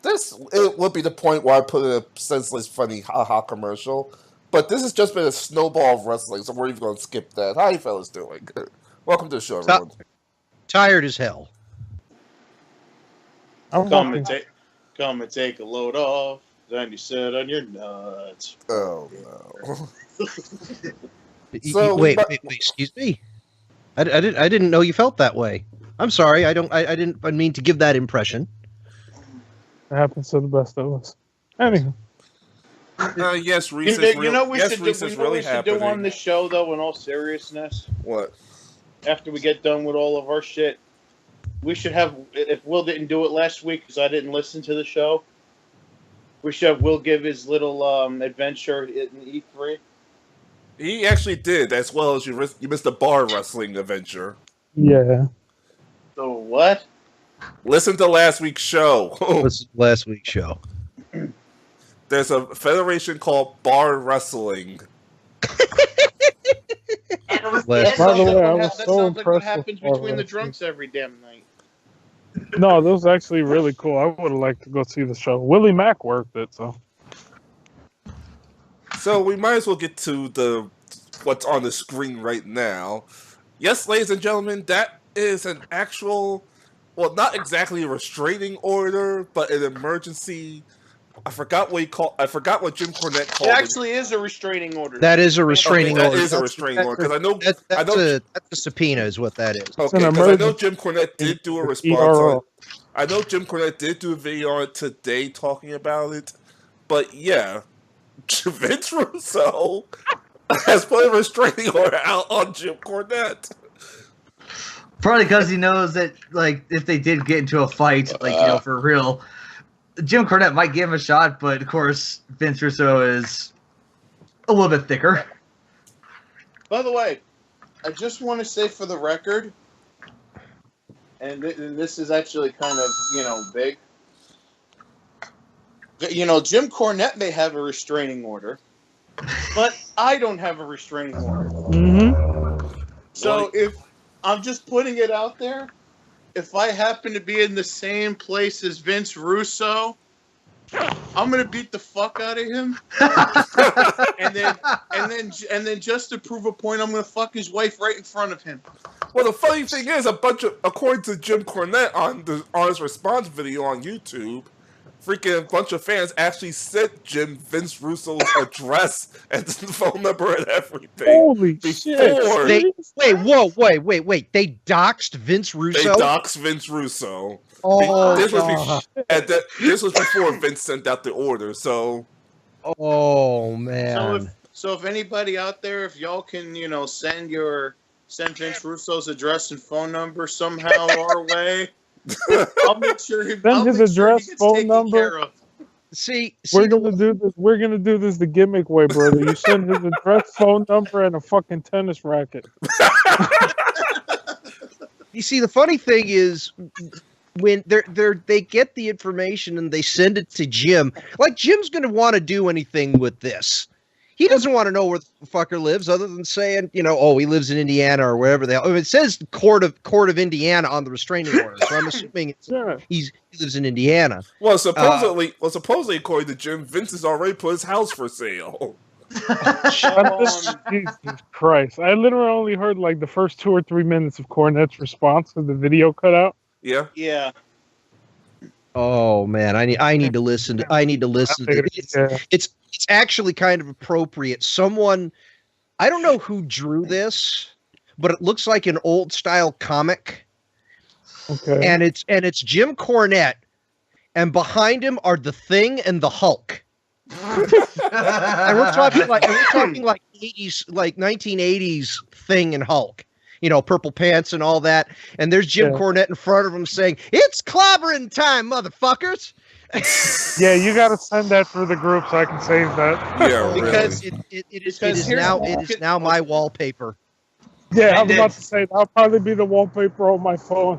it would be the point where I put a senseless, funny, haha commercial. But this has just been a snowball of wrestling, so we're even going to skip that. How you fellas doing? Welcome to the show, everyone. Tired as hell. Come and take a load off. Then you sit on your nuts. Oh no! So wait, excuse me. I didn't know you felt that way. I'm sorry. I didn't mean to give that impression. It happens to the best of us. Anyway. Yes, Reese. You know we should do on this show, though. In all seriousness, what? After we get done with all of our shit, we should have. If Will didn't do it last week because I didn't listen to the show, we should have Will give his little adventure in E3. He actually did, as well as you missed the bar wrestling adventure. Yeah. So what? Listen to last week's show. Last week's show. There's a federation called Bar Wrestling. That sounds like what happens between the drunks every damn night. No, that was actually really cool. I would have liked to go see the show. Willie Mack worked it, so. So we might as well get to what's on the screen right now. Yes, ladies and gentlemen, that is an actual, well, not exactly a restraining order, but an emergency. I forgot what Jim Cornette called it. It actually is a restraining order. That is a restraining order. That is a restraining order because I know that's a subpoena is what that is. Okay, because I know Jim Cornette did do a response on it. I know Jim Cornette did do a video on it today talking about it, but yeah, Vince Russo has put a restraining order out on Jim Cornette. Probably because he knows that, like, if they did get into a fight, like, for real, Jim Cornette might give him a shot, but of course, Vince Russo is a little bit thicker. By the way, I just want to say for the record, and this is actually kind of, big. Jim Cornette may have a restraining order, but I don't have a restraining order. Mm-hmm. So if I'm just putting it out there, if I happen to be in the same place as Vince Russo, I'm gonna beat the fuck out of him, and then just to prove a point, I'm gonna fuck his wife right in front of him. Well, the funny thing is, according to Jim Cornette on his response video on YouTube, freaking bunch of fans actually sent Vince Russo's address and phone number and everything. Holy shit! Wait! They doxed Vince Russo. They doxed Vince Russo. Oh, this was before Vince sent out the order. So, oh man. So if anybody out there, if y'all can, send Vince Russo's address and phone number somehow our way. I'll make sure he his address, phone number. We're gonna do this the gimmick way, brother. You send his address, phone number, and a fucking tennis racket. You see, the funny thing is, when they get the information and they send it to Jim, like Jim's gonna want to do anything with this. He doesn't want to know where the fucker lives, other than saying, he lives in Indiana or wherever the hell. I mean, it says Court of Indiana on the restraining order, so I'm assuming he lives in Indiana. Well, supposedly, according to Jim, Vince has already put his house for sale. Jesus Christ! I literally only heard like the first 2 or 3 minutes of Cornette's response because the video cut out. Yeah. Yeah. Oh man, I need to listen. It's actually kind of appropriate. Someone, I don't know who drew this, but it looks like an old style comic. Okay. And it's Jim Cornette, and behind him are the Thing and the Hulk. and we're talking like 80s, like 1980s Thing and Hulk. Purple pants and all that. And there's Jim Cornette in front of him saying, "It's clobbering time, motherfuckers." Yeah, you got to send that through the group so I can save that. Yeah, because it is now my wallpaper. Yeah, I was about to say that'll probably be the wallpaper on my phone.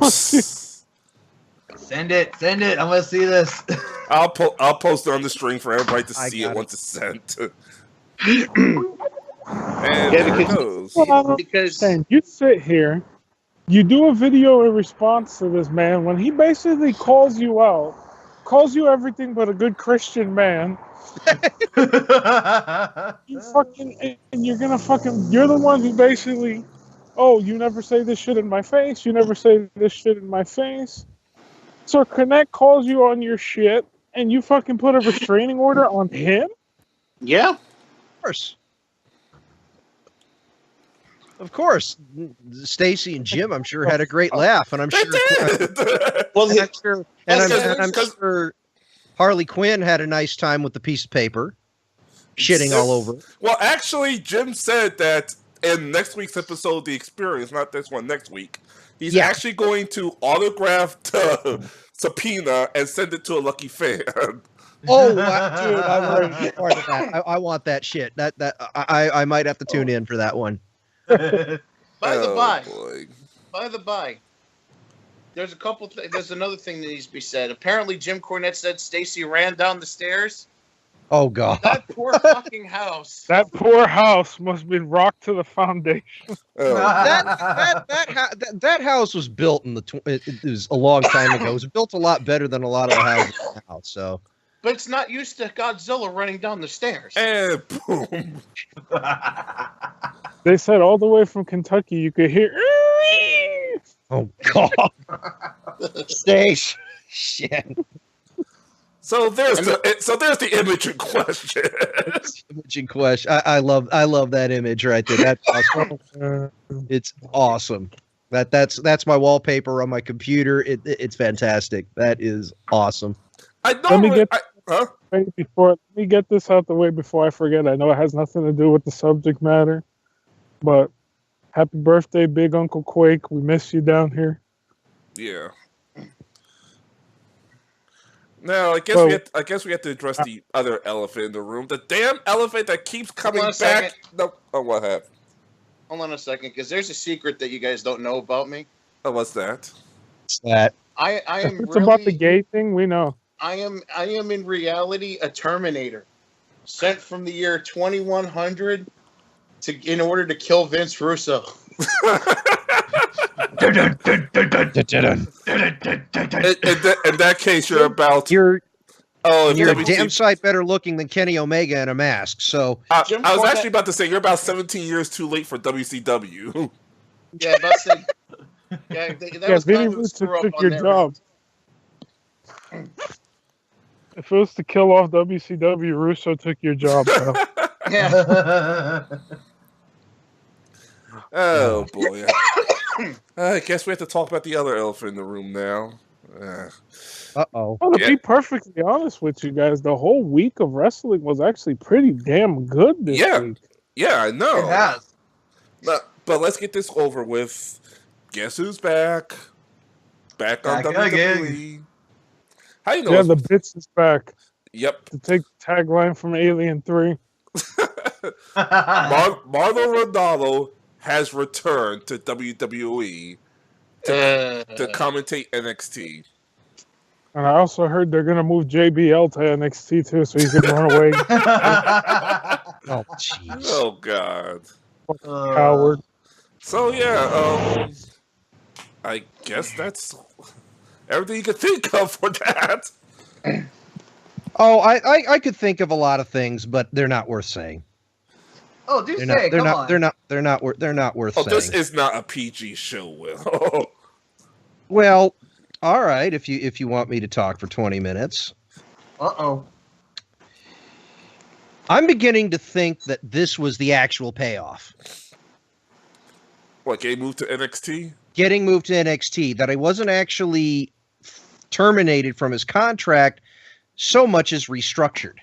Send it. I want to see this. I'll post it on the stream for everybody to see it once it's sent. Because you sit here, you do a video in response to this man when he basically calls you out calls you everything but a good Christian man. You fucking, and you're gonna fucking, you're the one who basically, oh, you never say this shit in my face. You never say this shit in my face. So Cornette calls you on your shit, and you fucking put a restraining order on him? Yeah. Of course. Of course. Stacy and Jim, I'm sure, had a great laugh, and I'm sure. Well, I'm sure Harley Quinn had a nice time with the piece of paper, shitting all over. Well, actually, Jim said that in next week's episode of The Experience, not this one, next week, he's actually going to autograph the subpoena and send it to a lucky fan. Oh, dude, I want to be part of that. I want that shit. I might have to tune in for that one. By the by, there's a couple. There's another thing that needs to be said. Apparently, Jim Cornette said Stacy ran down the stairs. Oh God! That poor fucking house. That poor house must have been rocked to the foundation. That house was built in it was a long time ago. It was built a lot better than a lot of the houses now. So, but it's not used to Godzilla running down the stairs. And boom. They said all the way from Kentucky you could hear. Oh God! Stace, shit. So there's the image in question. Image in question. I love that image right there. That's awesome. It's awesome. That's my wallpaper on my computer. It's fantastic. That is awesome. Let me get this out the way before I forget. I know it has nothing to do with the subject matter, but happy birthday, Big Uncle Quake. We miss you down here. Yeah. Now, I guess we have to address the other elephant in the room. The damn elephant that keeps coming back. No, oh, what happened? Hold on a second, because there's a secret that you guys don't know about me. Oh, what's that? What's that? I am. It's about the gay thing. We know. I am in reality a Terminator, sent from the year 2100 in order to kill Vince Russo. In that case, you're a damn sight better looking than Kenny Omega in a mask. So I was actually about to say you're about 17 years too late for WCW. Yeah, about to say. Yeah, that was Vinny kind of a Russo screw up took on your their job. If it was to kill off WCW, Russo took your job, bro. Yeah. Oh boy. I guess we have to talk about the other elephant in the room now. Uh-oh. Well, to be perfectly honest with you guys, the whole week of wrestling was actually pretty damn good this week. Yeah, I know. It has. But let's get this over with. Guess who's back? Back on WWE. Again. How you know? Yeah, the bits is back. Yep. To take the tagline from Alien 3. Marlo Ronaldo has returned to WWE to commentate NXT. And I also heard they're going to move JBL to NXT too, so he can run away. Oh, jeez. Oh, God. Coward. So, yeah, I guess that's everything you could think of for that. Oh, I could think of a lot of things, but they're not worth saying. Oh, do say it. Come on. They're not worth saying. This is not a PG show, Will. Well, all right. If you want me to talk for 20 minutes. Uh-oh. I'm beginning to think that this was the actual payoff. What, getting moved to NXT? Getting moved to NXT. That I wasn't actually terminated from his contract so much as restructured.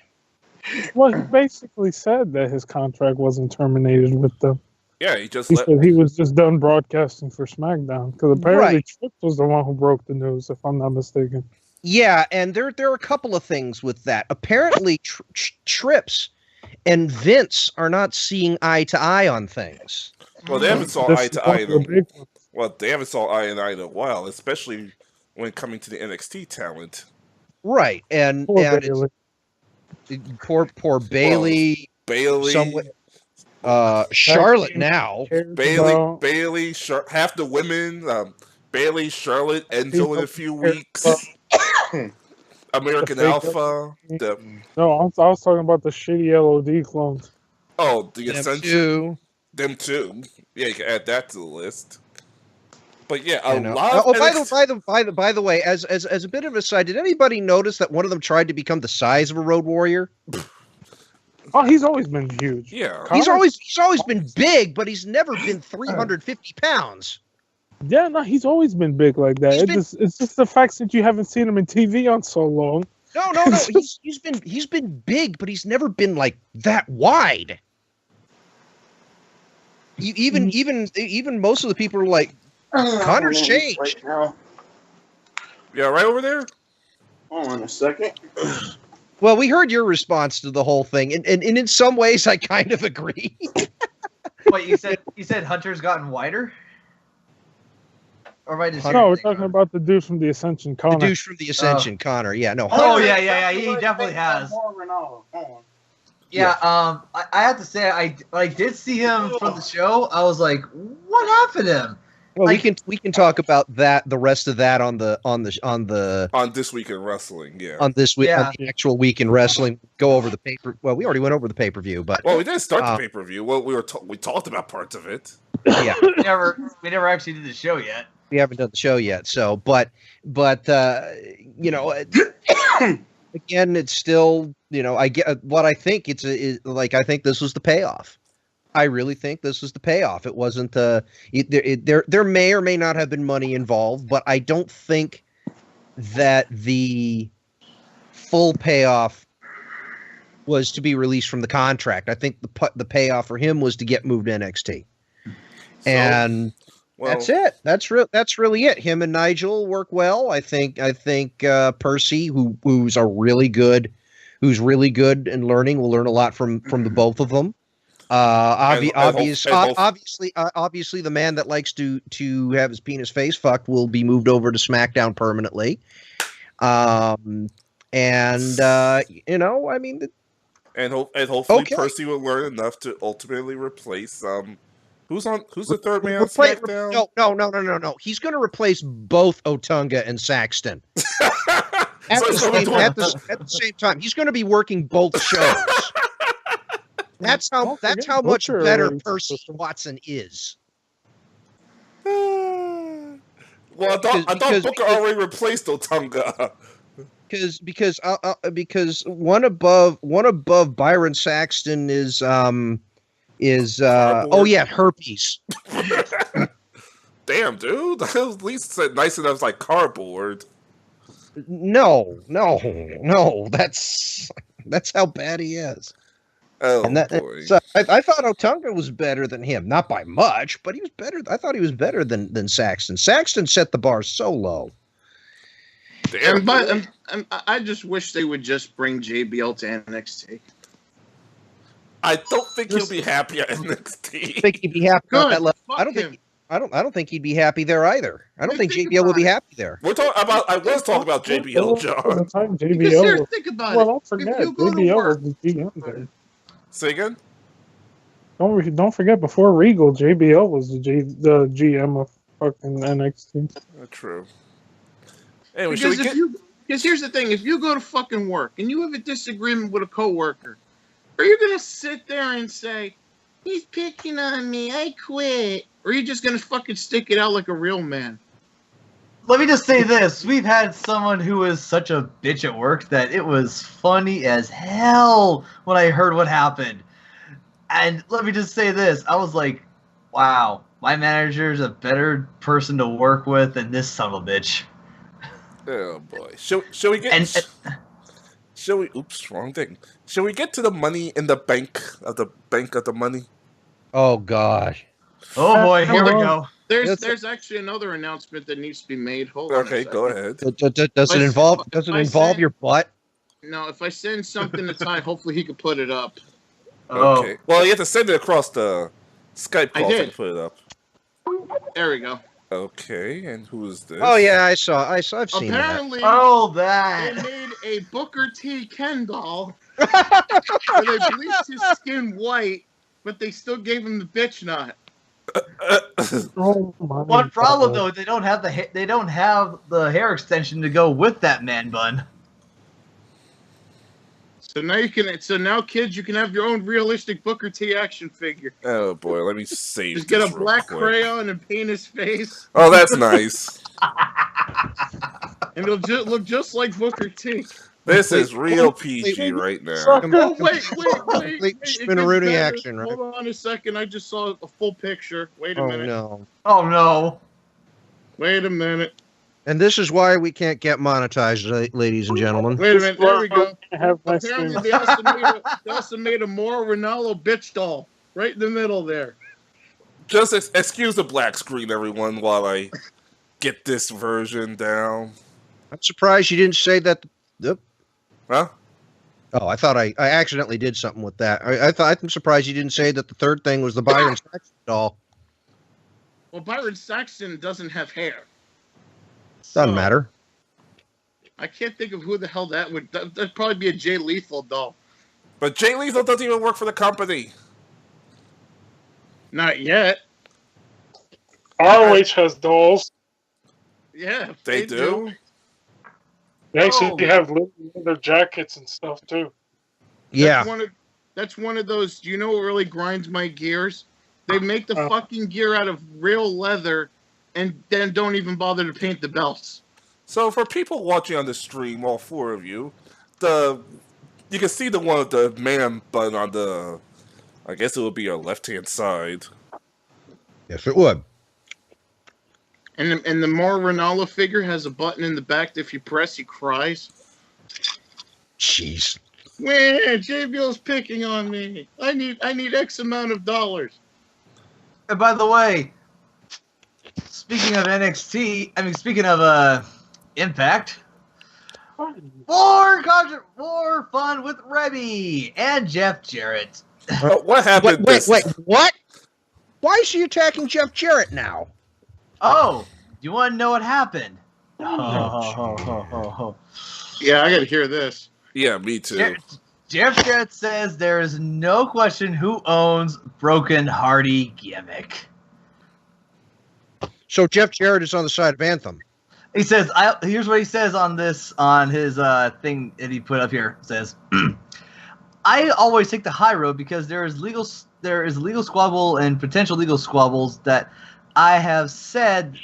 Well, he basically said that his contract wasn't terminated with them. Yeah, he said he was just done broadcasting for SmackDown, because apparently Trips was the one who broke the news, if I'm not mistaken. Yeah, and there are a couple of things with that. Apparently, Trips and Vince are not seeing eye to eye on things. Well, they haven't saw eye to eye in a while, especially when coming to the NXT talent. Right, and poor Bailey. Bailey. Charlotte now. Bailey, half the women. Bailey, Charlotte, Enzo in a few weeks. American fake Alpha. No, I was talking about the shitty LOD clones. Oh, the Them Ascension. too. Them too. Yeah, you can add that to the list. But yeah, You a know. lot of Oh, NXT by the way, as a bit of a side, did anybody notice that one of them tried to become the size of a Road Warrior? Oh, he's always been huge. Yeah. He's always been big, but he's never been 350 pounds. Yeah, no, he's always been big like that. It's just the fact that you haven't seen him in TV on so long. No. He's been big, but he's never been like that wide. Even most of the people are like, Connor's changed. Right now. Yeah, right over there? Hold on a second. Well, we heard your response to the whole thing, and in some ways, I kind of agree. Wait, you said Hunter's gotten wider? Or am I just No, we're talking about the dude from the Ascension, Connor. The douche from the Ascension, Connor. Yeah, no. Oh yeah. He definitely has. Yeah, I have to say I did see him from the show. I was like, what happened to him? Well, we can talk about that, the rest of that on This Week in Wrestling, yeah. on this week, Yeah. on the actual week in wrestling. Go over the paper. Well, we already went over the pay-per-view, but Well, we didn't start the pay-per-view. Well, we talked about parts of it. yeah, We never actually did the show yet. we haven't done the show yet. So, but you know, again, it's still, you know, I get what I think like I think this was the payoff. I really think this was the payoff. It wasn't there may or may not have been money involved, but I don't think that the full payoff was to be released from the contract. I think the payoff for him was to get moved to NXT. And that's it. That's really it. Him and Nigel work well. I think Percy, who's really good in learning, will learn a lot from the both of them. Obviously, the man that likes to have his penis face fucked will be moved over to SmackDown permanently. You know, I mean, and hopefully Percy will learn enough to ultimately replace who's the third man on SmackDown? No. He's going to replace both Otunga and Saxton at the same time. He's going to be working both shows. That's how much better Percy Watson is. Well, I thought Booker already replaced Otunga. Because one above Byron Saxton is herpes. Damn, dude. At least said nice enough like cardboard. No. That's how bad he is. Oh, boy. So I thought Otunga was better than him, not by much, but he was better. I thought he was better than Saxton. Saxton set the bar so low. Damn, I just wish they would just bring JBL to NXT. I don't think he'll be happy at NXT. I think he'd be happy at that level. I Fuck don't think he'd be happy there either. I don't think JBL would be happy there. I was talking about JBL, John. Think about well, it. don't forget, If you go to JBL work, was the GM there. Say again? Don't forget, before Regal, JBL was the GM of fucking NXT. True. Anyway, because here's the thing: if you go to fucking work and you have a disagreement with a coworker, are you gonna sit there and say, "He's picking on me, I quit," or are you just gonna fucking stick it out like a real man? Let me just say this. We've had someone who was such a bitch at work that it was funny as hell when I heard what happened. And let me just say this. I was like, wow, my manager's a better person to work with than this son of a bitch. Oh, boy. Shall we get... Oops, wrong thing. Shall we get to the money in the bank of the money? Oh, gosh. Oh, boy, here we go. There's actually another announcement that needs to be made. Hold on. Okay, go ahead. Does it involve your butt? No, if I send something to Ty, hopefully he could put it up. Okay. Well, you have to send it across the Skype call to put it up. There we go. Okay, and who is this? Oh yeah, I've seen Apparently, that. they made a Booker T. Ken doll where they bleached his skin white, but they still gave him the bitch knot. One problem though, they don't have the hair extension to go with that man bun. So now you can. So now, kids, you can have your own realistic Booker T action figure. Oh boy, let me save. Just get a this real black quick. crayon and paint his face, Oh, that's nice. and it'll look just like Booker T. This is real PG right now. Sucker. Oh wait! Complete It gets Spinneroonie better. action, right? Hold on a second. I just saw a full picture. Wait a Oh minute. no! Oh no. Wait a minute. And this is why we can't get monetized, ladies and gentlemen. Wait a minute. There we go. I have my Apparently, screen. they also made a Mauro Ranallo bitch doll right in the middle there. Just excuse the black screen, everyone, while I get this version down. I'm surprised you didn't say that. Huh? Oh, I thought I accidentally did something with that. I'm surprised you didn't say that the third thing was the Byron Saxton doll. Well, Byron Saxton doesn't have hair. Doesn't So, matter. I can't think of who the hell that would. That'd probably be a Jay Lethal doll. But Jay Lethal doesn't even work for the company. Not yet. ROH has dolls. Yeah, They do? They actually Oh. have leather jackets and stuff too. Yeah. That's one of those. Do you know what really grinds my gears? They make the Oh. fucking gear out of real leather, and then don't even bother to paint the belts. So for people watching on the stream, all four of you, you can see the one with the man button on the, I guess it would be your left-hand side. Yes, it would. And the Mauro Ranallo figure has a button in the back that if you press, he cries. Jeez. Where JBL's picking on me. I need X amount of dollars. And by the way, speaking of speaking of Impact, more fun with Rebby and Jeff Jarrett. What happened? Wait, what? Why is she attacking Jeff Jarrett now? Oh, you want to know what happened? Yeah, I gotta hear this. Yeah, me too. Jeff Jarrett says there is no question who owns Broken Hardy gimmick. So Jeff Jarrett is on the side of Anthem. He says, here's what he says on his thing that he put up here. It says, I always take the high road because there is legal squabble and potential legal squabbles that I have said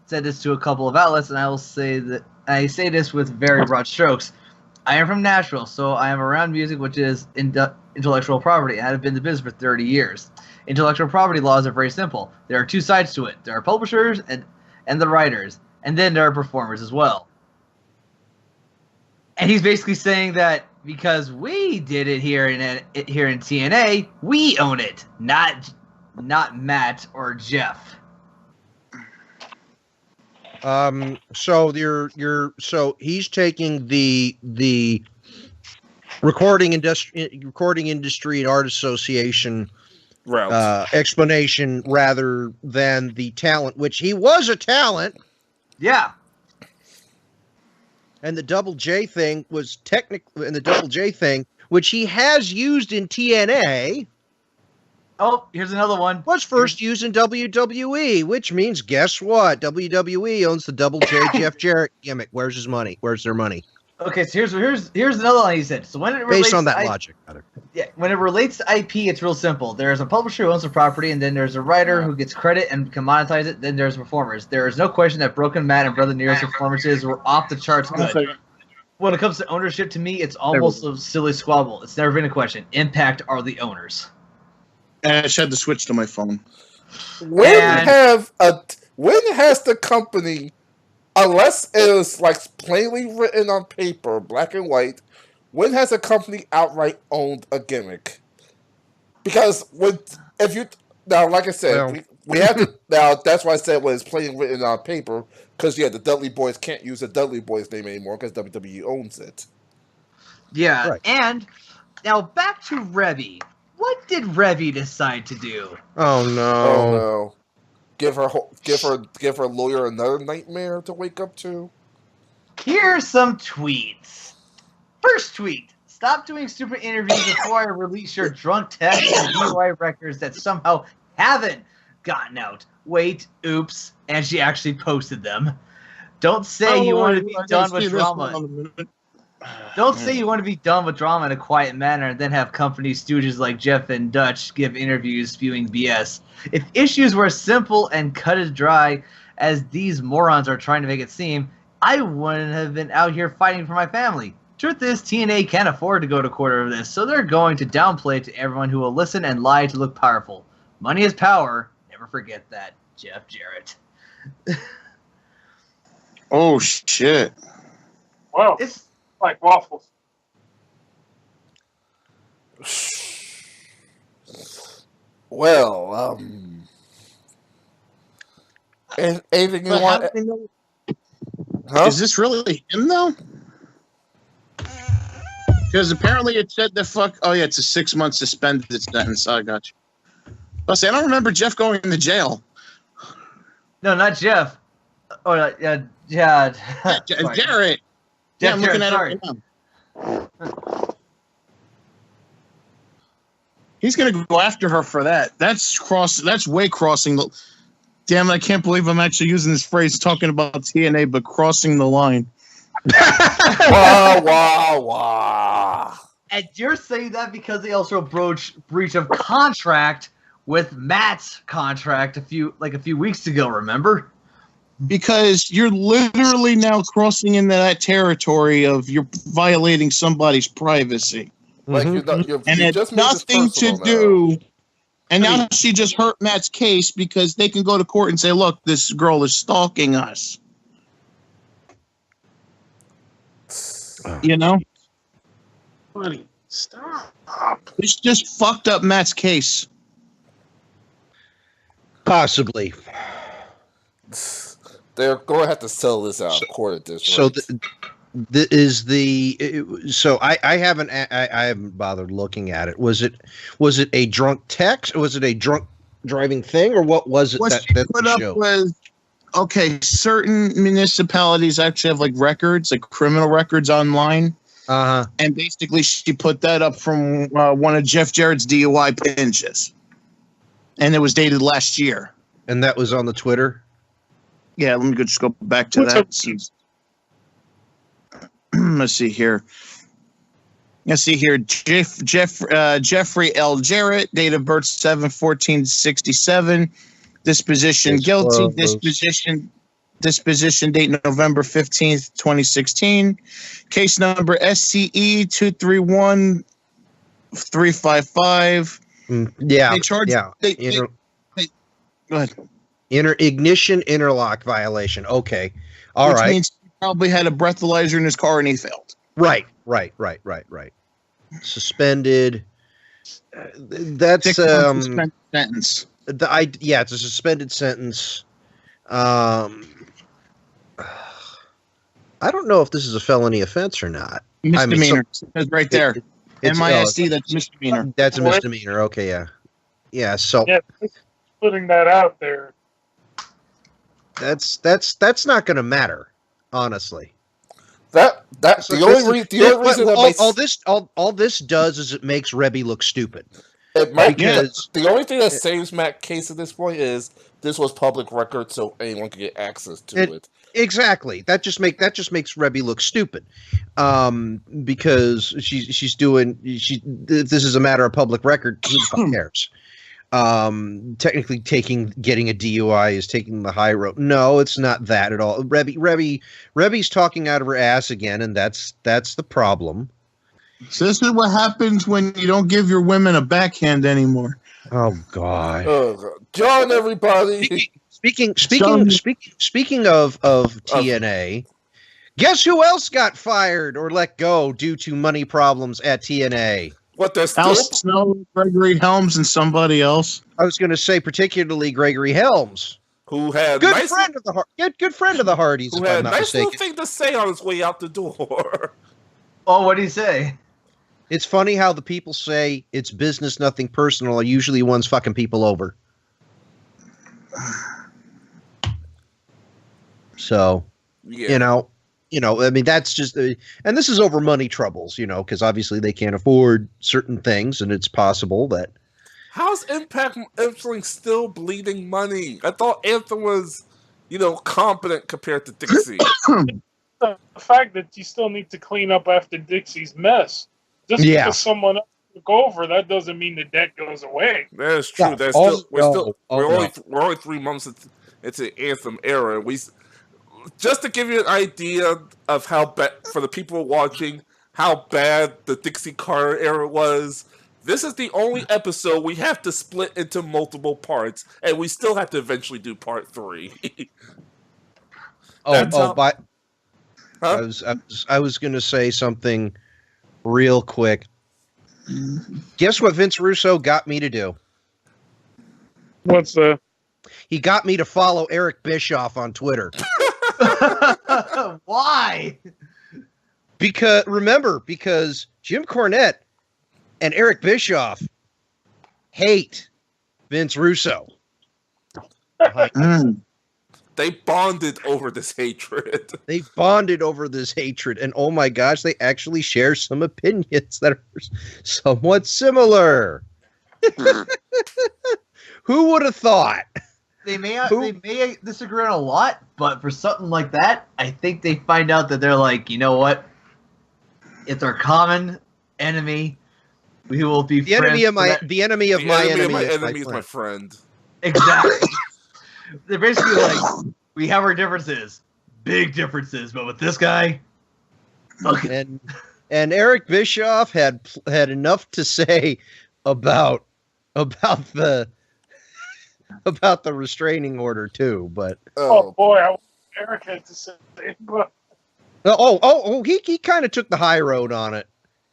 this to a couple of outlets, and I say this with very broad strokes. I am from Nashville, so I am around music, which is intellectual property, and I've been in the business for 30 years. Intellectual property laws are very simple. There are two sides to it. There are publishers and the writers, and then there are performers as well. And he's basically saying that because we did it here in TNA, we own it, not Matt or Jeff. So he's taking the recording industry and art association Route. explanation rather than the talent, which he was a talent. Yeah. And the Double J thing was which he has used in TNA. Oh, here's another one. Was first used in WWE, which means, guess what? WWE owns the Double J Jeff Jarrett gimmick. Where's his money? Where's their money? Okay, so here's another one he said. So when it relates Based on that logic. when it relates to IP, it's real simple. There's a publisher who owns the property, and then there's a writer who gets credit and can monetize it. Then there's performers. There is no question that Broken Matt and Brother Nero's performances were off the charts good. When it comes to ownership, to me, it's almost a silly squabble. It's never been a question. Impact are the owners. I just had to switch to my phone. When has the company, unless it is like plainly written on paper, black and white, when has a company outright owned a gimmick? Because like I said, we have to now. That's why I said when it's plainly written on paper, because the Dudley Boys can't use the Dudley Boys name anymore because WWE owns it. Yeah, right. And now back to Revy. What did Revy decide to do? Oh no! Oh no! Give her lawyer another nightmare to wake up to. Here's some tweets. First tweet: stop doing stupid interviews before I release your drunk text and DUI records that somehow haven't gotten out. Wait, oops, and she actually posted them. Don't say you want to be done with drama. Don't say you want to be done with drama in a quiet manner and then have company stooges like Jeff and Dutch give interviews spewing BS. If issues were simple and cut as dry as these morons are trying to make it seem, I wouldn't have been out here fighting for my family. Truth is, TNA can't afford to go to court over this, so they're going to downplay it to everyone who will listen and lie to look powerful. Money is power. Never forget that, Jeff Jarrett. Oh shit! Well, It's like waffles. Well, anything you But want? how do they know? Huh? Is this really him though? Because apparently it said the fuck. Oh yeah, it's a 6-month suspended sentence. I got you. I don't remember Jeff going to jail. no, not Jeff. Oh, yeah. Sorry. Jarrett. Yeah, Jeff I'm looking Jarrett, at sorry. it right now. He's gonna go after her for that. That's way crossing the. Damn it! I can't believe I'm actually using this phrase talking about TNA, but crossing the line. Wah wah wah. And you're saying that because they also broached breach of contract with Matt's contract a few weeks ago, remember? Because you're literally now crossing into that territory of you're violating somebody's privacy. Like Mhm. you And you it's just made this nothing to personal now. do. And now she just hurt Matt's case because they can go to court and say, look, this girl is stalking us. You know? Buddy, stop. It's just fucked up Matt's case. Possibly. They're going to have to sell this out of court at this So rate. so I haven't bothered looking at it. Was it a drunk text? Was it a drunk driving thing, or what was it What that she that put up showed? was, okay, certain municipalities actually have like records, like criminal records online. Uh-huh. And basically she put that up from one of Jeff Jarrett's DUI pinches. And it was dated last year. And that was on the Twitter. Yeah, let me just go back to What's that. up? Let's see here. Jeffrey L. Jarrett, date of birth 7/14/67. Disposition guilty. Disposition date November 15th, 2016. Case number SCE 231355. Yeah. They charge. Yeah. Go ahead. Ignition interlock violation. Okay. All Which right. means he probably had a breathalyzer in his car and he failed. Right. Suspended. That's 6 months suspended sentence. it's a suspended sentence. I don't know if this is a felony offense or not. Misdemeanor. It's right there. It's MISD, that's misdemeanor. That's a misdemeanor. Okay, yeah. Yeah, so Yeah, putting that out there. that's not going to matter, honestly. The only reason that makes all this does is it makes Rebby look stupid. it might because- the only thing that saves Matt's case at this point is this was public record, so anyone can get access to it. Exactly. That just makes Rebby look stupid, because she's doing if this is a matter of public record, who the fuck cares? Technically, getting a DUI is taking the high road. No, it's not that at all. Rebby's talking out of her ass again, and that's the problem. So this is what happens when you don't give your women a backhand anymore. Oh God. John, everybody. Speaking of TNA, guess who else got fired or let go due to money problems at TNA? What, there's Al still Snow, Gregory Helms, and somebody else. I was going to say particularly Gregory Helms, who had good friend of the Hardys, who if had I'm a not nice little mistaken. thing to say on his way out the door. Oh, what did he say? It's funny how the people say it's business, nothing personal. Usually, one's fucking people over. So, Yeah. you know, I mean, that's just, and this is over money troubles, because obviously they can't afford certain things, and it's possible that. How's Impact Wrestling still bleeding money? I thought Anthem was, competent compared to Dixie. the fact that you still need to clean up after Dixie's mess. Just Yeah. because someone else took over, that doesn't mean the debt goes away. That is true. No. That's Oh, still no. Oh, we're no. only 3 months into the Anthem era. Just to give you an idea of how bad for the people watching how bad the Dixie Carter era was. This is the only episode we have to split into multiple parts, and we still have to eventually do part 3. That's how- But Huh? I was going to say something real quick. Guess what Vince Russo got me to do? What's the? He got me to follow Eric Bischoff on Twitter. Why? Because Jim Cornette and Eric Bischoff hate Vince Russo. They bonded over this hatred. They bonded over this hatred, and oh my gosh, they actually share some opinions that are somewhat similar. Who would have thought? They may disagree on a lot, but for something like that, I think they find out that they're like, you know what? It's our common enemy. We will be The friends. enemy of my The enemy enemy of my is enemy is my friend. friend. Exactly. They're basically like, we have our differences, big differences, but with this guy, okay. And Eric Bischoff had enough to say about the restraining order too, but Oh boy, Eric had to say, but he kind of took the high road on it.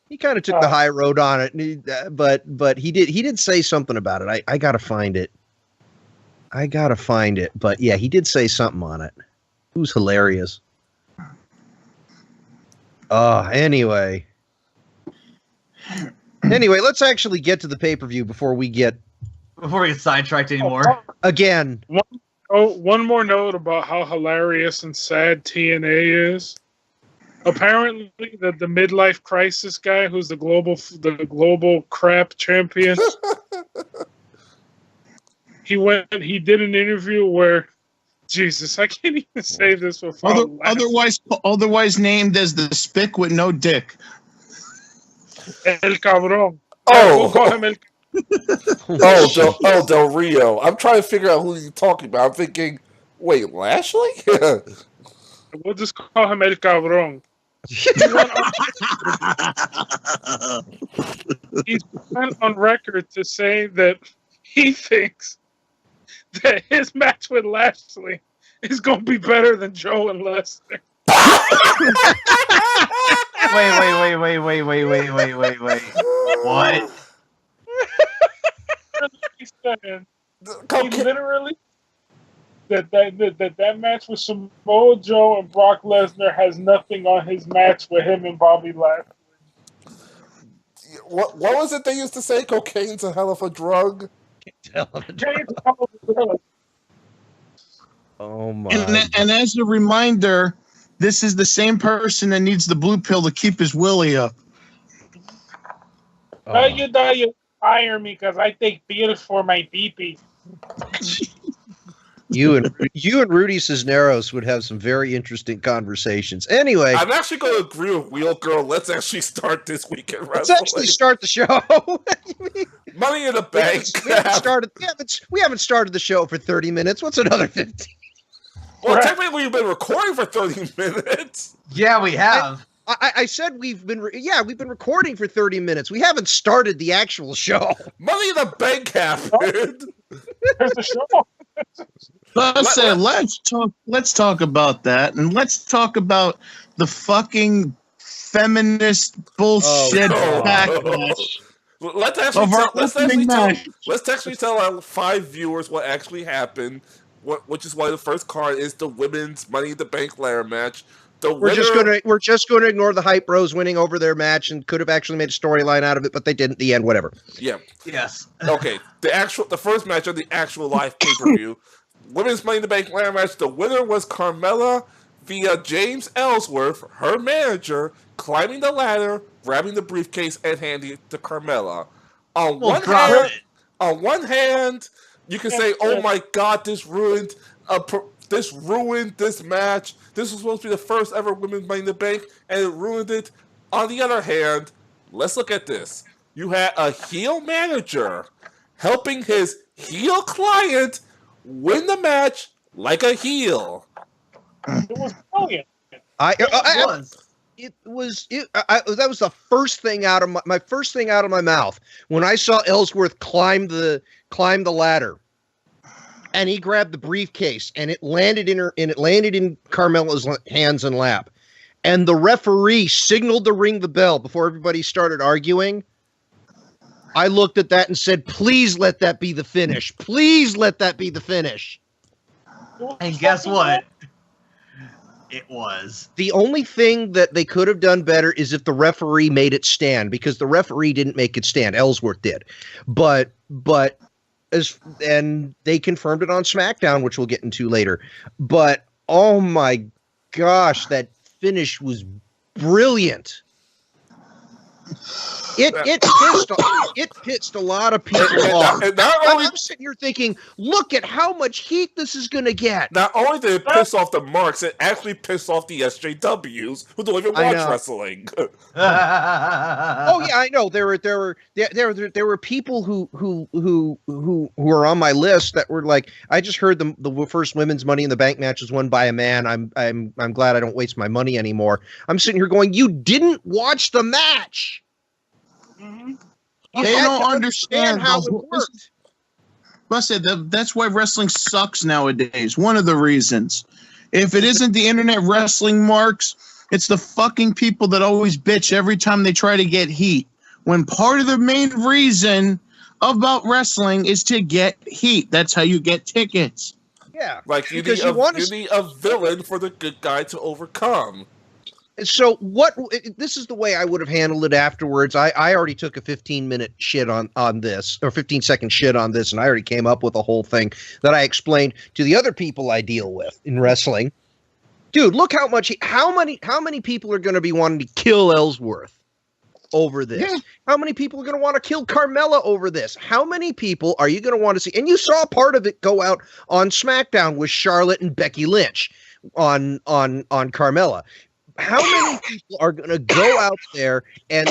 He kind of took the high road on it, but he did say something about it. I gotta find it. But yeah, he did say something on it. It was hilarious. Anyway, let's actually get to the pay-per-view before we get sidetracked anymore. Again. One more note about how hilarious and sad TNA is. Apparently, the midlife crisis guy, who's the global crap champion, he did an interview where, Jesus, I can't even say this without otherwise named as the Spick with no dick. El Cabrón. Oh. We'll call him El Del Rio. I'm trying to figure out who you're talking about. I'm thinking, wait, Lashley? We'll just call him El Cabrón. He's went on record to say that he thinks that his match with Lashley is going to be better than Joe and Lesnar. Wait. What? He's saying, he literally that match with Samoa Joe and Brock Lesnar has nothing on his match with him and Bobby Lashley. What was it they used to say? Cocaine's a hell of a drug? Oh my! And as a reminder, this is the same person that needs the blue pill to keep his willy up. You fire me because I take pills for my pee-pee. You and Rudy Cisneros would have some very interesting conversations. Anyway, I'm actually going to agree with Wheel Girl. Let's actually start this weekend. Let's actually start the show. Money in the Bank. We haven't started the show for 30 minutes. What's another 15? Well, technically, we've been recording for 30 minutes. Yeah, we have. I said we've been recording for 30 minutes. We haven't started the actual show. Money in the Bank happened. There's the show. Let's talk about that, and let's talk about the fucking feminist bullshit backlash. Let's actually tell our 5 viewers what actually happened. Which is why the first card is the women's Money in the Bank ladder match. We're just going to ignore the Hype Bros winning over their match and could have actually made a storyline out of it, but they didn't. The end, whatever. Yeah. Yes. Okay. The first match of the actual live pay-per-view, women's Money in the Bank ladder match. The winner was Carmella via James Ellsworth, her manager, climbing the ladder, grabbing the briefcase, and handing it to Carmella. On one hand, you can say, "Oh my God, this ruined This ruined this match. This was supposed to be the first ever women's Money in the Bank, and it ruined it. On the other hand, let's look at this. You had a heel manager helping his heel client win the match like a heel. It was brilliant. That was the first thing out of my first thing out of my mouth when I saw Ellsworth climb the ladder, and he grabbed the briefcase, and it landed in Carmella's hands and lap, and the referee signaled to ring the bell before everybody started arguing. I looked at that and said, "Please let that be the finish. Please let that be the finish." And guess what? It was. The only thing that they could have done better is if the referee made it stand, because the referee didn't make it stand. Ellsworth did. And they confirmed it on SmackDown, which we'll get into later. But oh my gosh, that finish was brilliant. It pissed a lot of people off. I'm sitting here thinking, look at how much heat this is going to get. Not only did it piss off the marks, it actually pissed off the SJWs who don't even watch wrestling. Oh yeah, I know. There were people who were on my list that were like, I just heard the first women's Money in the Bank match was won by a man. I'm glad I don't waste my money anymore. I'm sitting here going, you didn't watch the match. Mm-hmm. They don't understand how it worked. I said that's why wrestling sucks nowadays. One of the reasons. If it isn't the internet wrestling marks, it's the fucking people that always bitch every time they try to get heat. When part of the main reason about wrestling is to get heat. That's how you get tickets. Yeah. Like you need a villain for the good guy to overcome. So this is the way I would have handled it afterwards. I already took a 15-minute shit on this, or 15-second shit on this, and I already came up with a whole thing that I explained to the other people I deal with in wrestling. Dude, look how many people are going to be wanting to kill Ellsworth over this? Yeah. How many people are going to want to kill Carmella over this? How many people are you going to want to see? And you saw part of it go out on SmackDown with Charlotte and Becky Lynch on Carmella. How many people are going to go out there and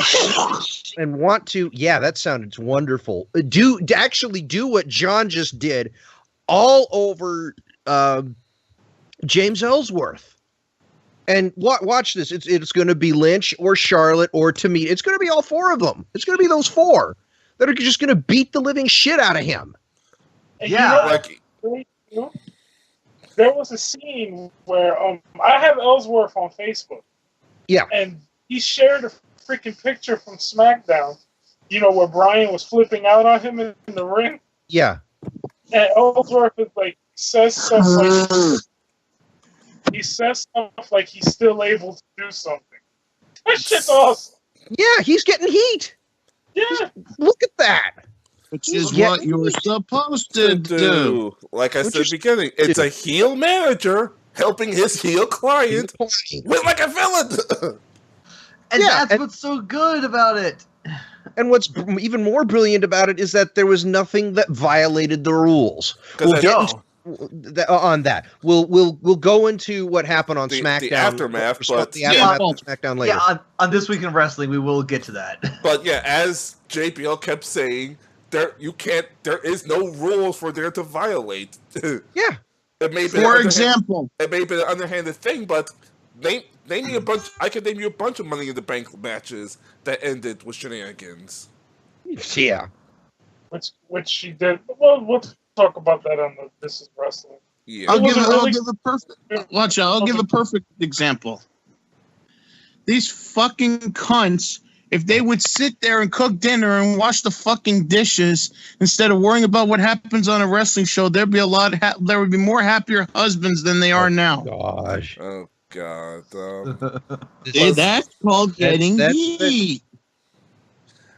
want to? Yeah, that sounded wonderful. Do what John just did, all over James Ellsworth. And watch this. It's going to be Lynch or Charlotte or Tamina. It's going to be all four of them. It's going to be those four that are just going to beat the living shit out of him. Yeah. There was a scene where I have Ellsworth on Facebook. Yeah. And he shared a freaking picture from SmackDown, where Brian was flipping out on him in the ring. Yeah. And Ellsworth is says stuff like he's still able to do something. That shit's awesome. Yeah, he's getting heat. Yeah. Look at that. Which is what you're supposed to do. Like I said at the beginning, it's a heel manager helping his heel client win like a villain. And that's what's so good about it. And what's even more brilliant about it is that there was nothing that violated the rules. We'll go into what happened on SmackDown. The aftermath, but the aftermath on SmackDown later. Yeah, on This Week in Wrestling, we will get to that. But yeah, as JBL kept saying, there is no rules for there to violate. Yeah. For example, it may be an underhanded thing, but name me a bunch. I can name you a bunch of Money in the Bank matches that ended with shenanigans. Yeah. Which she did. Well, we'll talk about that on the This Is Wrestling. Yeah. I'll give a perfect example. These fucking cunts. If they would sit there and cook dinner and wash the fucking dishes instead of worrying about what happens on a wrestling show, there would be more happier husbands than they are now. Gosh. Oh God. That's called getting heat.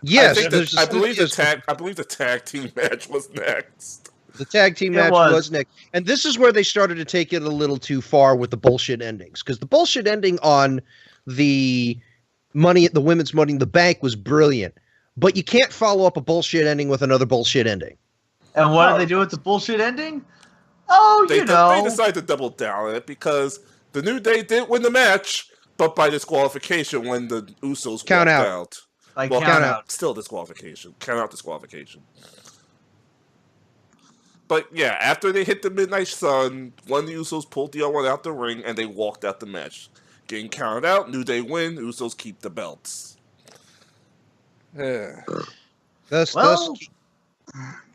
Yes, I believe the tag team match was next. The tag team match was next, and this is where they started to take it a little too far with the bullshit endings, because the bullshit ending on the women's Money in the Bank was brilliant, but you can't follow up a bullshit ending with another bullshit ending. And what do they do with the bullshit ending? Oh, They know. decided to double down on it because the New Day did win the match, but by disqualification when the Usos Count walked out. out. Like, Well, count out. Still disqualification. Count out disqualification. But yeah, after they hit the Midnight Sun, one of the Usos pulled the other one out the ring and they walked out the match. Getting counted out, New Day win, Usos keep the belts. Yeah. Well,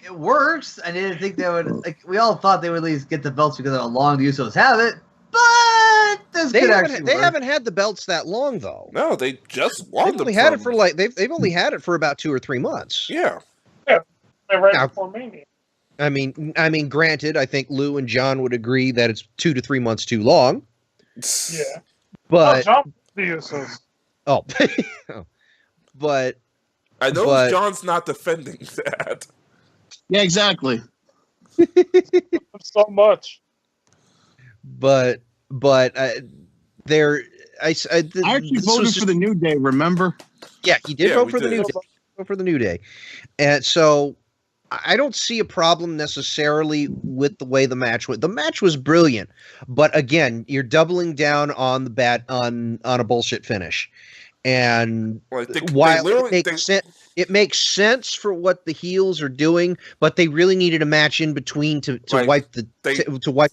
it works. I didn't think they would. Like, we all thought they would at least get the belts because of how long the Usos have it, but this could actually work. They haven't had the belts that long though. No, they just won They've only had it for like they've only had it for about 2 or 3 months. Yeah. Right Now- before Mania. I mean, granted, I think Lou and John would agree that it's 2 to 3 months too long. Yeah. But John the Usos. but I know But- John's not defending that. Yeah, exactly. So much. but there I actually voted for the New Day, remember? Yeah, he did Yeah, vote we for the did. New Day. Vote for the New Day. And so I don't see a problem necessarily with the way the match went. The match was brilliant, but again, you're doubling down on on a bullshit finish. And Well, while it makes sense for what the heels are doing, but they really needed a match in between to wipe the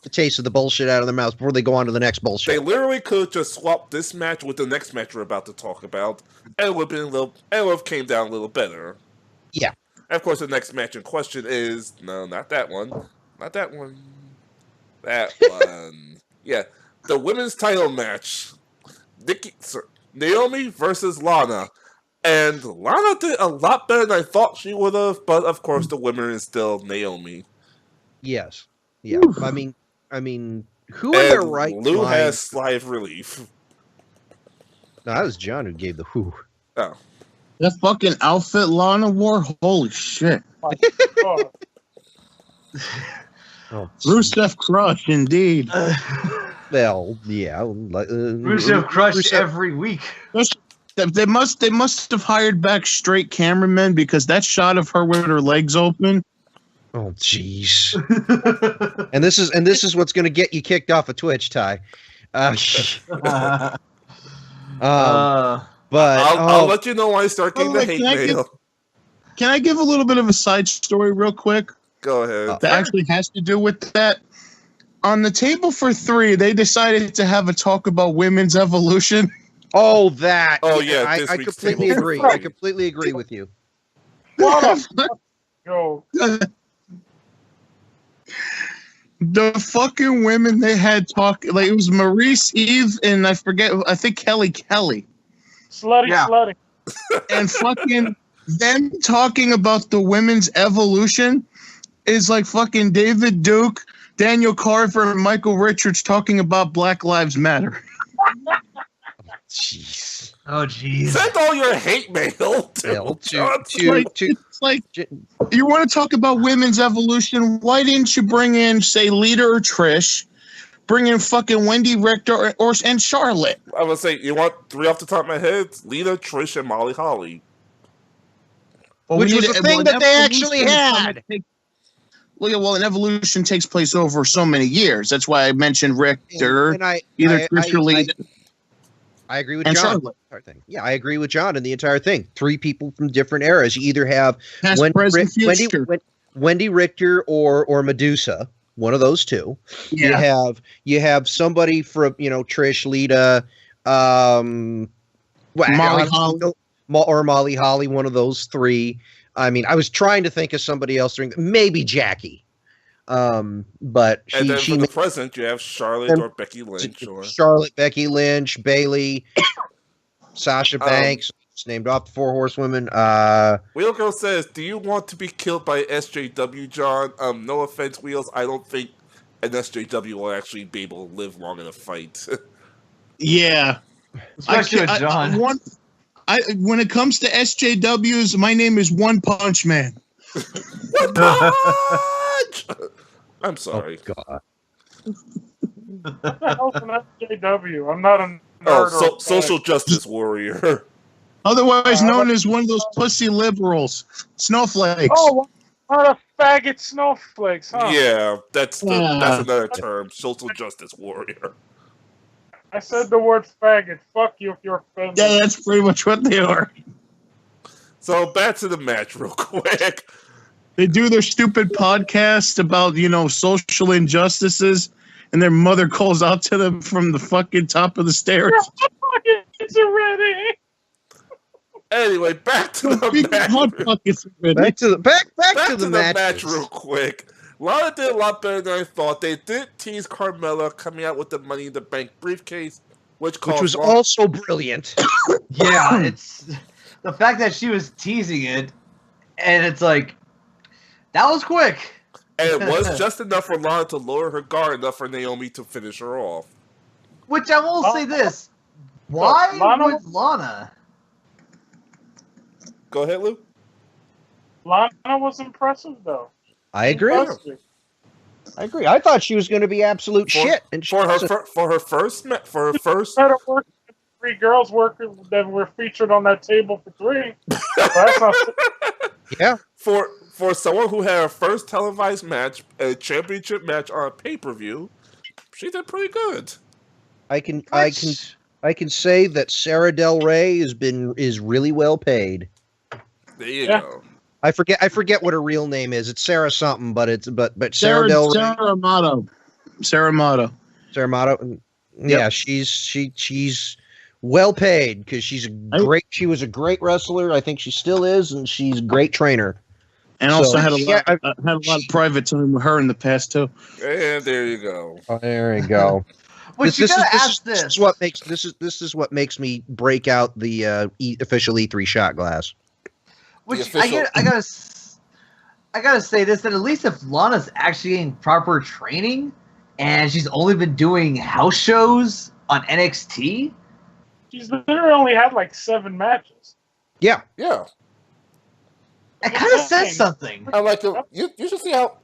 taste of the bullshit out of their mouths before they go on to the next bullshit. They literally could have just swapped this match with the next match we're about to talk about, and it would have came down a little better. Yeah. And of course, the next match in question is no, not that one, not that one, that one. Yeah, the women's title match: Naomi versus Lana. And Lana did a lot better than I thought she would have, but of course the winner is still Naomi. Yes. Yeah. I mean, who in their right Lou mind? has Slive Relief. No, that was John who gave the who. Oh. That fucking outfit Lana wore, holy shit. Oh, Oh, Rusev Crush, indeed. well, yeah. Rusev crushed every week. They must have hired back straight cameramen because that shot of her with her legs open. Oh, jeez. and this is what's going to get you kicked off of Twitch, Ty. But I'll let you know when I start getting the wait, hate mail. Can I give a little bit of a side story real quick Go ahead. that actually has to do with that? On the table for 3, they decided to have a talk about women's evolution. that. Oh, yeah, I this week's completely table. agree. I completely agree with you. yo, The fucking women they had talk, like it was Maurice, Eve, and I think Kelly, slutty, Yeah. slutty. and fucking them talking about the women's evolution is like fucking David Duke, Daniel Carver, and Michael Richards talking about Black Lives Matter. Jeez. Oh, jeez. Send all your hate mail Well, to It's like you want to talk about women's evolution. Why didn't you bring in, say, Lita or Trish? Bring in fucking Wendy Richter and Charlotte. I would say, you want 3 off the top of my head? Lita, Trish, and Molly Holly. Which was a thing that they actually had. Well, an evolution takes place over so many years. That's why I mentioned Richter, And I Trish or Lita. I agree with And John. Charlotte. Entire thing. Yeah, I agree with John in the entire thing. 3 people from different eras. You either have Past, present, future. Wendy Richter or Medusa, one of those two. Yeah. You have somebody from Trish, Lita, Molly Holly. or Molly Holly, one of those 3. I mean, I was trying to think of somebody else during maybe Jackie. But And then she for the present, you have Charlotte or Becky Lynch. Or Charlotte, Becky Lynch, Bailey, Sasha Banks, named off the 4 horsewomen. Wheel Girl says, do you want to be killed by SJW, John? No offense, Wheels. I don't think an SJW will actually be able to live long in a fight. Yeah. Especially with John. When it comes to SJWs, my name is One Punch Man. One punch! I'm sorry. Oh, God. What the hell's an SJW? I'm not a nerd. or Social justice warrior. Otherwise known as one of those pussy liberals. Snowflakes. Oh, lot of faggot snowflakes, huh? Yeah, that's Yeah. another term. Social justice warrior. I said the word faggot. Fuck you if you're offended. Yeah, that's pretty much what they are. So back to the match real quick. They do their stupid podcast about, social injustices, and their mother calls out to them from the fucking top of the stairs. It's already. Anyway, back to the match. Hot pockets already. Back to the Back to the match real quick. Lana did a lot better than I thought. They did tease Carmella coming out with the Money in the Bank briefcase, which was also brilliant. Yeah, it's the fact that she was teasing it, and it's like, that was quick. And it was just enough for Lana to lower her guard enough for Naomi to finish her off. Which I will say this: why would Lana? Go ahead, Lou. Lana was impressive, though. I agree. Impressive. I agree. I thought she was going to be absolute shit, and for her first. Better work than 3 girls working that were featured on that table for 3. That's not. Yeah. For someone who had her first televised match, a championship match on a pay-per-view, she did pretty good. I can say that Sarah Del Rey is really well paid. There you go. I forget what her real name is. It's Sarah something, but Sarah Del Rey. Sarah Amato. Sarah Amato. Sarah Amato. Yeah, she's well paid because she was a great wrestler. I think she still is, and she's a great trainer. And also had a lot of private time with her in the past too. And there you go. Oh, there you go. This is what makes me break out the official E3 shot glass. Which I gotta say this, that at least if Lana's actually getting proper training and she's only been doing house shows on NXT, she's literally only had like 7 matches. Yeah. It kind of says something. I like it. You should see how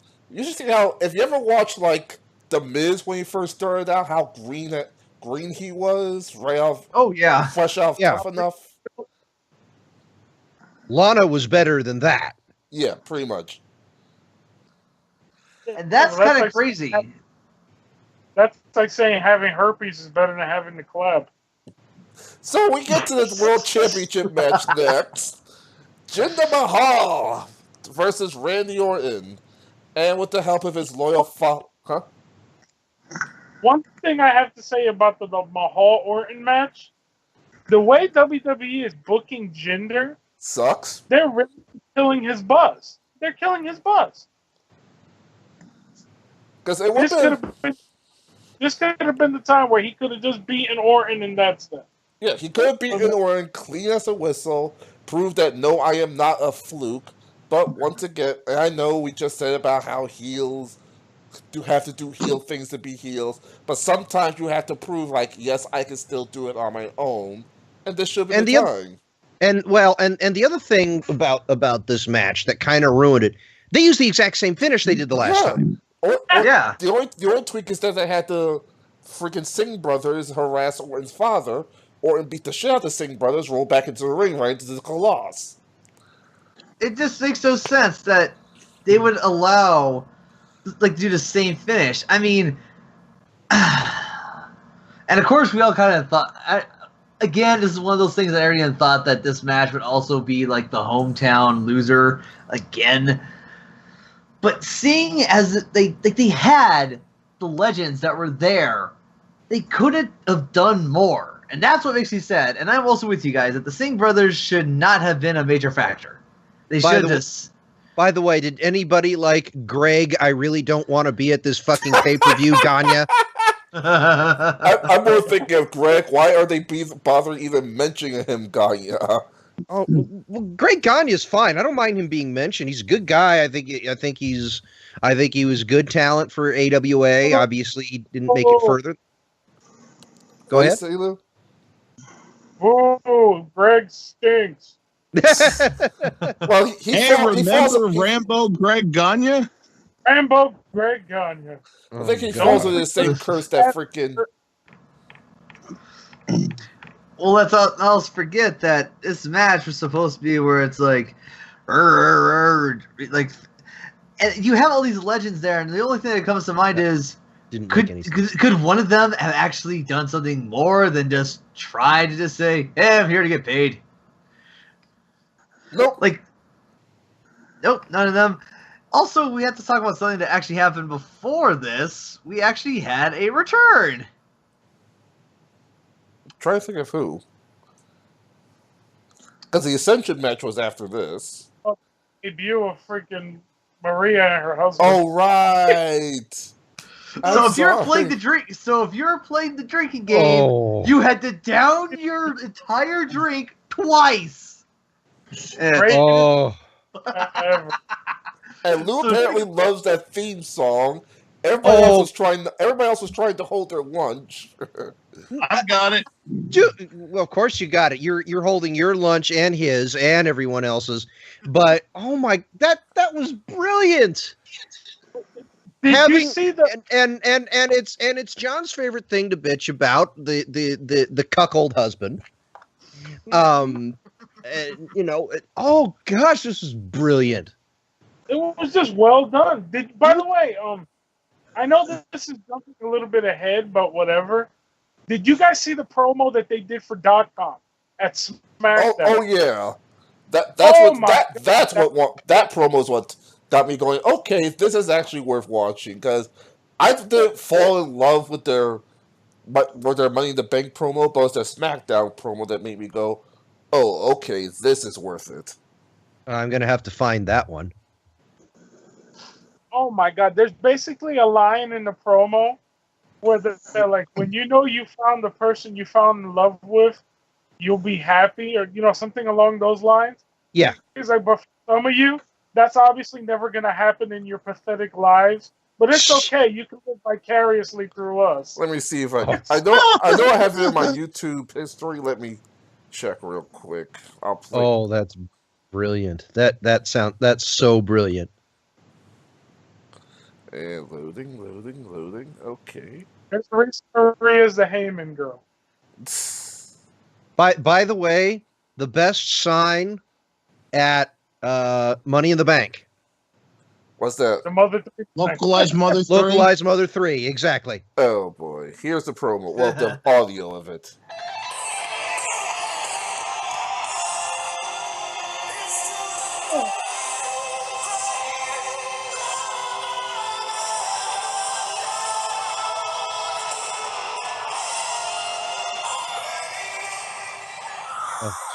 if you ever watched like The Miz when he first started out, how green he was right off. Oh yeah, fresh off Tough Enough. Lana was better than that. Yeah, pretty much. And that's kind of crazy. That's like saying having herpes is better than having the club. So we get to this World Championship match next. Jinder Mahal versus Randy Orton. And with the help of his loyal One thing I have to say about the Mahal Orton match, the way WWE is booking Jinder sucks. They're really killing his buzz. They're killing his buzz. Because this could have been the time where he could have just beaten Orton and that's that. Yeah, he could have beaten Orton clean as a whistle, proved that no, I am not a fluke. But once again, and I know we just said about how heels do have to do heel things to be heels, but sometimes you have to prove like, yes, I can still do it on my own, and this should be the time. And the other thing about this match that kind of ruined it, they used the exact same finish they did the last time. The only tweak is that they had the freaking Singh brothers harass Orton's father. Orton beat the shit out of the Singh brothers, roll back into the ring right into the Colossus. It just makes no sense that they would allow, like, do the same finish. I mean, and of course we all kind of thought. Again, this is one of those things that everyone thought that this match would also be like the hometown loser again. But seeing as they had the legends that were there, they couldn't have done more. And that's what makes me sad. And I'm also with you guys that the Singh brothers should not have been a major factor. They should just. By the way, did anybody like Greg? I really don't want to be at this fucking pay-per-view, Gagne. I'm more thinking of Greg. Why are they bothering even mentioning him, Gagne? Oh, well, Greg Gagne is fine. I don't mind him being mentioned. He's a good guy. I think he was good talent for AWA. Obviously, he didn't make it further. Go ahead. Whoa, Greg stinks. Well, remember Rambo Greg Gagne? Rambo Greg Gagne. I think he falls under the same curse that freaking. Well, let's not else forget that this match was supposed to be where it's like, like, And you have all these legends there, and the only thing that comes to mind is Didn't make any sense. could one of them have actually done something more than just try to just say, "Hey, I'm here to get paid"? Nope. Like, nope, none of them. Also, we have to talk about something that actually happened before this. We actually had a return. Try to think of who. Because the Ascension match was after this. Debut of freaking Maria and her husband. Oh, right. So if you're playing the drinking game, you had to down your entire drink twice. Great. Oh, And Lou apparently loves that theme song. Everybody else was trying to hold their lunch. I got it. dude, well, of course you got it. You're holding your lunch and his and everyone else's. But oh my, that was brilliant. Did you see the? And it's John's favorite thing to bitch about the cuckold husband. You know, oh gosh, this is brilliant. It was just well done. By the way, I know that this is jumping a little bit ahead, but whatever. Did you guys see the promo that they did for .com at SmackDown? Oh yeah, that promo is what got me going. Okay, this is actually worth watching because I didn't fall in love with their Money in the Bank promo, but it was their SmackDown promo that made me go, "Oh, okay, this is worth it." I'm gonna have to find that one. Oh my God! There's basically a line in the promo where they're like, "When you know you found the person you found in love with, you'll be happy," or something along those lines. Yeah. He's like, "But for some of you, that's obviously never gonna happen in your pathetic lives. But it's okay. You can live vicariously through us." Let me see if I know I have it in my YouTube history. Let me check real quick. I'll play. Oh, that's brilliant. That's so brilliant. And loading. Okay. Maria's the Heyman girl. By the way, the best sign at Money in the Bank. What's that? The Mother 3. Localized Mother 3. Localized Mother 3, exactly. Oh boy. Here's the promo. Well, the audio of it.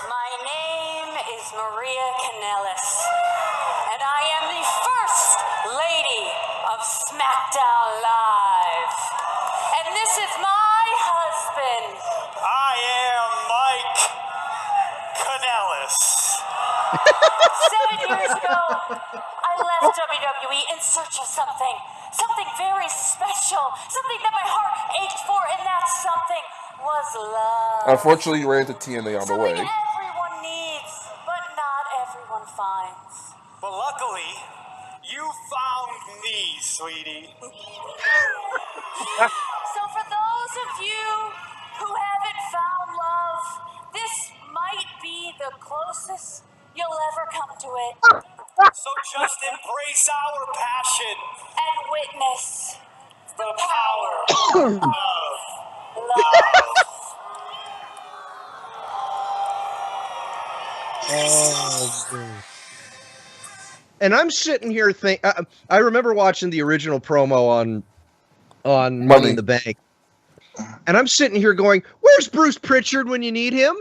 My name is Maria Kanellis, and I am the first lady of SmackDown Live. And this is my husband. I am Mike Kanellis. 7 years ago, I left WWE in search of something very special, something that my heart ached for, and that something was love. Unfortunately, you ran into TNA on the way. Something everyone needs, but not everyone finds. But luckily, you found me, sweetie. So for those of you who haven't found love, this might be the closest you'll ever come to it. So just embrace our passion And witness the power of love. And I'm sitting here I remember watching the original promo on Money in the Bank. And I'm sitting here going, where's Bruce Pritchard when you need him?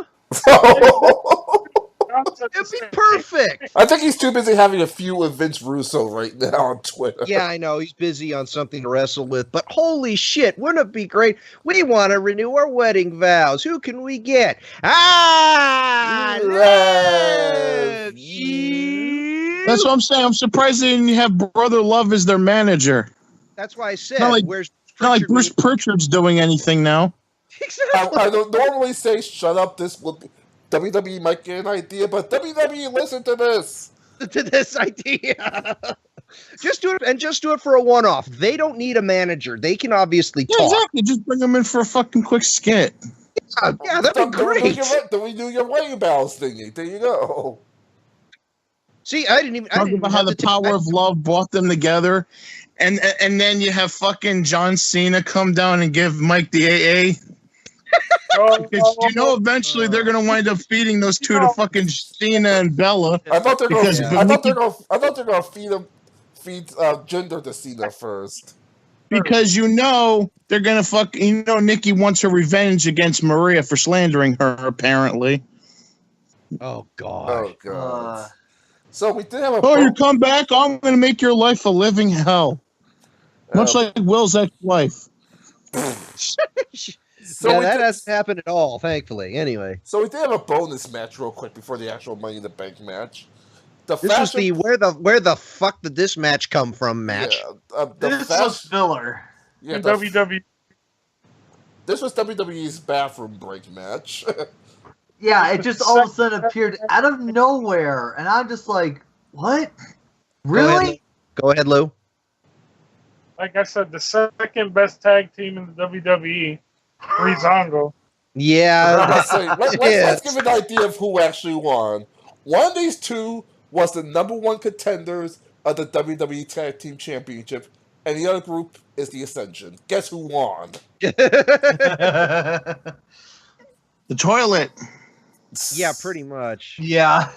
It'd be perfect. I think he's too busy having a feud with Vince Russo right now on Twitter. Yeah, I know. He's busy on something to wrestle with. But holy shit, wouldn't it be great? We want to renew our wedding vows. Who can we get? I love you. That's what I'm saying. I'm surprised they didn't have Brother Love as their manager. That's why I said, where's Not like Bruce Pritchard's doing anything now. Exactly. I don't normally say shut up, this will be WWE might get an idea, but WWE, listen to this. To this idea. Just do it for a one-off. They don't need a manager. They can obviously talk. Yeah, exactly. Just bring them in for a fucking quick skit. Yeah, that'd be great. Then we do your wedding vows thingy. There you go. See, I didn't Talk even about how have the to power of love brought them together, and then you have fucking John Cena come down and give Mike the AA. Because eventually they're gonna wind up feeding those two to fucking Cena and Bella. I thought they're going. Because I thought they're going to feed Jinder to Cena first. Because they're gonna fuck. Nikki wants her revenge against Maria for slandering her. Apparently. Oh God. Oh God. So we did have a. Oh, you come back? I'm gonna make your life a living hell, much like Will's ex-wife. So that hasn't happened at all, thankfully. Anyway. So we did have a bonus match real quick before the actual Money in the Bank match. This was the where the fuck did this match come from match? Yeah, this was filler. Yeah, in WWE. This was WWE's bathroom break match. Yeah, it just all of a sudden appeared out of nowhere, and I'm just like, what? Really? Go ahead, Lou. Like I said, the second best tag team in the WWE, Breezango. Yeah. Let's give an idea of who actually won. One of these two was the #1 contenders of the WWE Tag Team Championship, and the other group is the Ascension. Guess who won? The toilet. Yeah, pretty much. Yeah.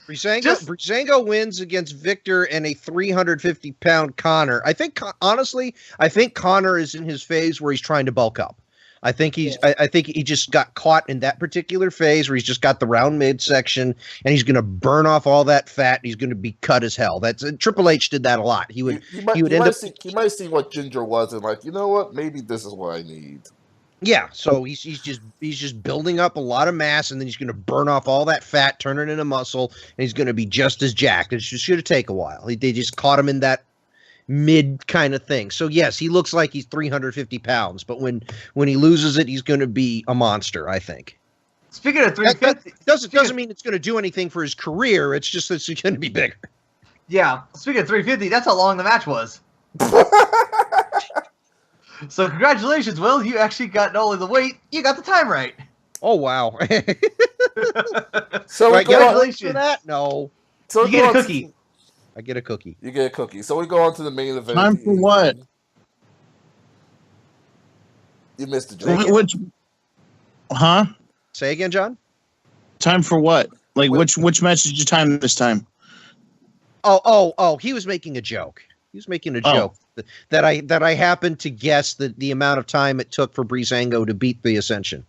Breezango wins against Victor and a 350-pound Connor. I think Connor is in his phase where he's trying to bulk up. I think I think he just got caught in that particular phase where he's just got the round midsection and he's going to burn off all that fat. And he's going to be cut as hell. That's Triple H did that a lot. He might have seen what Ginger was and like, you know what? Maybe this is what I need. Yeah, so he's just building up a lot of mass, and then he's going to burn off all that fat, turn it into muscle, and he's going to be just as jacked. It's just going to take a while. They just caught him in that mid kind of thing. So yes, he looks like he's 350 pounds, but when he loses it, he's going to be a monster, I think. Speaking of 350, doesn't mean it's going to do anything for his career. It's just that he's going to be bigger. Yeah, speaking of 350, that's how long the match was. So congratulations, Will. You actually got not only the weight, you got the time right. Oh, wow. So congratulations for that? No. So you get a cookie. I get a cookie. You get a cookie. So we go on to the main event. Time for what? You missed the joke. Which? Huh? Say again, John? Time for what? Like which match did you time this time? Oh, he was making a joke. He was making a joke that I happened to guess the amount of time it took for Breezango to beat the Ascension.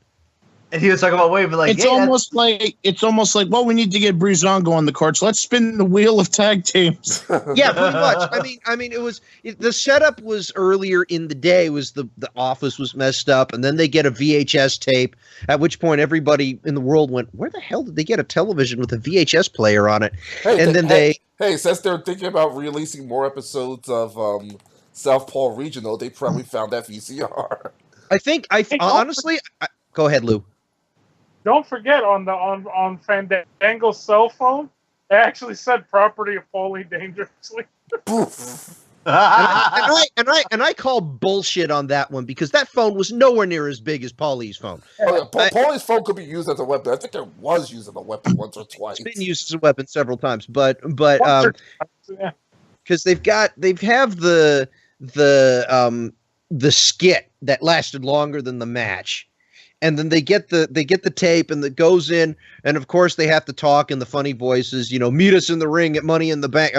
And he was talking about wait, but like it's almost like well, we need to get Breezango on the courts. Let's spin the wheel of tag teams. Yeah, pretty much. I mean, the setup was earlier in the day. Was the office was messed up, and then they get a VHS tape. At which point, everybody in the world went, "Where the hell did they get a television with a VHS player on it?" Hey, since they're thinking about releasing more episodes of Southpaw Regional, they probably found that VCR. I think honestly, go ahead, Lou. Don't forget on Fandango's cell phone, it actually said "property of Paulie dangerously." and I call bullshit on that one because that phone was nowhere near as big as Paulie's phone. Paulie's phone could be used as a weapon. I think it was used as a weapon once or twice. It's been used as a weapon several times, but because they have the skit that lasted longer than the match. And then they get the tape and it goes in, and of course they have to talk in the funny voices, meet us in the ring at Money in the Bank,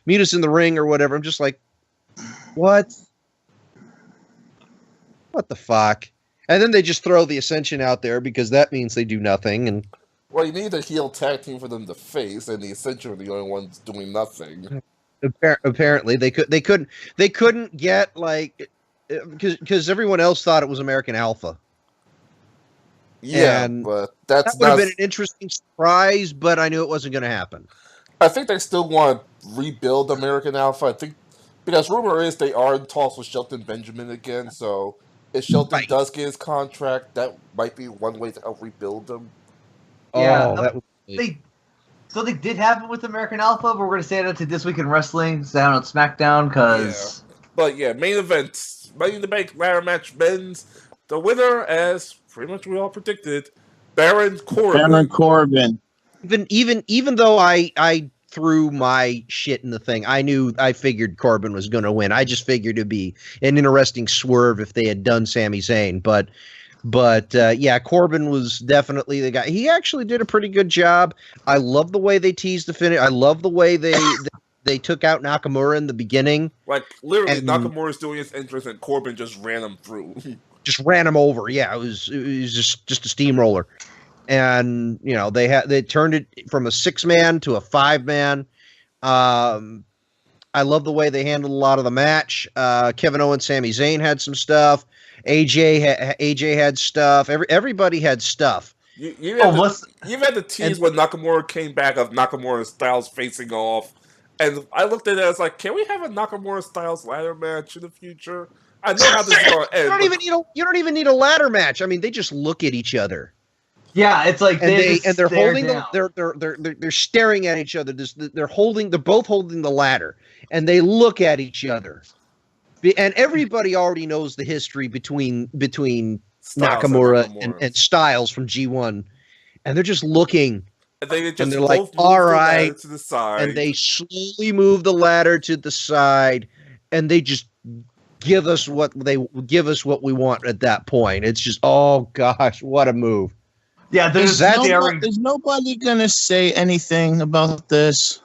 meet us in the ring or whatever. I'm just like, what the fuck? And then they just throw the Ascension out there because that means they do nothing. And well, you need a heel tag team for them to face, and the Ascension are the only ones doing nothing. Apparently, they couldn't get like because everyone else thought it was American Alpha. Yeah, and but that would have been an interesting surprise, but I knew it wasn't going to happen. I think they still want to rebuild American Alpha. I think because rumor is they are in talks with Shelton Benjamin again. So if Shelton does get his contract, that might be one way to help rebuild them. Yeah, so they did have it with American Alpha, but we're going to say that to This Week in Wrestling, down on SmackDown, because. Yeah. But yeah, main event, Money in the Bank ladder match men's. The winner, as pretty much we all predicted, Baron Corbin. Even though I threw my shit in the thing, I figured Corbin was going to win. I just figured it'd be an interesting swerve if they had done Sami Zayn, but yeah, Corbin was definitely the guy. He actually did a pretty good job. I love the way they teased the finish. I love the way they took out Nakamura in the beginning. Like literally, And- Nakamura's doing his entrance, and Corbin just ran him through. Just ran him over. Yeah, it was just a steamroller. And they turned it from a 6-man to a 5-man. I love the way they handled a lot of the match. Kevin Owens, Sami Zayn had some stuff. AJ had stuff. Everybody had stuff. You've had the tease when Nakamura came back of Nakamura Styles facing off, and I looked at it as like, can we have a Nakamura Styles ladder match in the future? I know how this is going to end. You don't even need a ladder match. I mean, they just look at each other. Yeah, it's like they're holding they're staring at each other. They're both holding the ladder, and they look at each other. And everybody already knows the history between Nakamura and Styles from G1, and they're just looking. And they're like, all right, to the side. And they slowly move the ladder to the side, and they just give us what we want at that point. It's just, oh gosh, what a move. Yeah, there's nobody gonna say anything about this.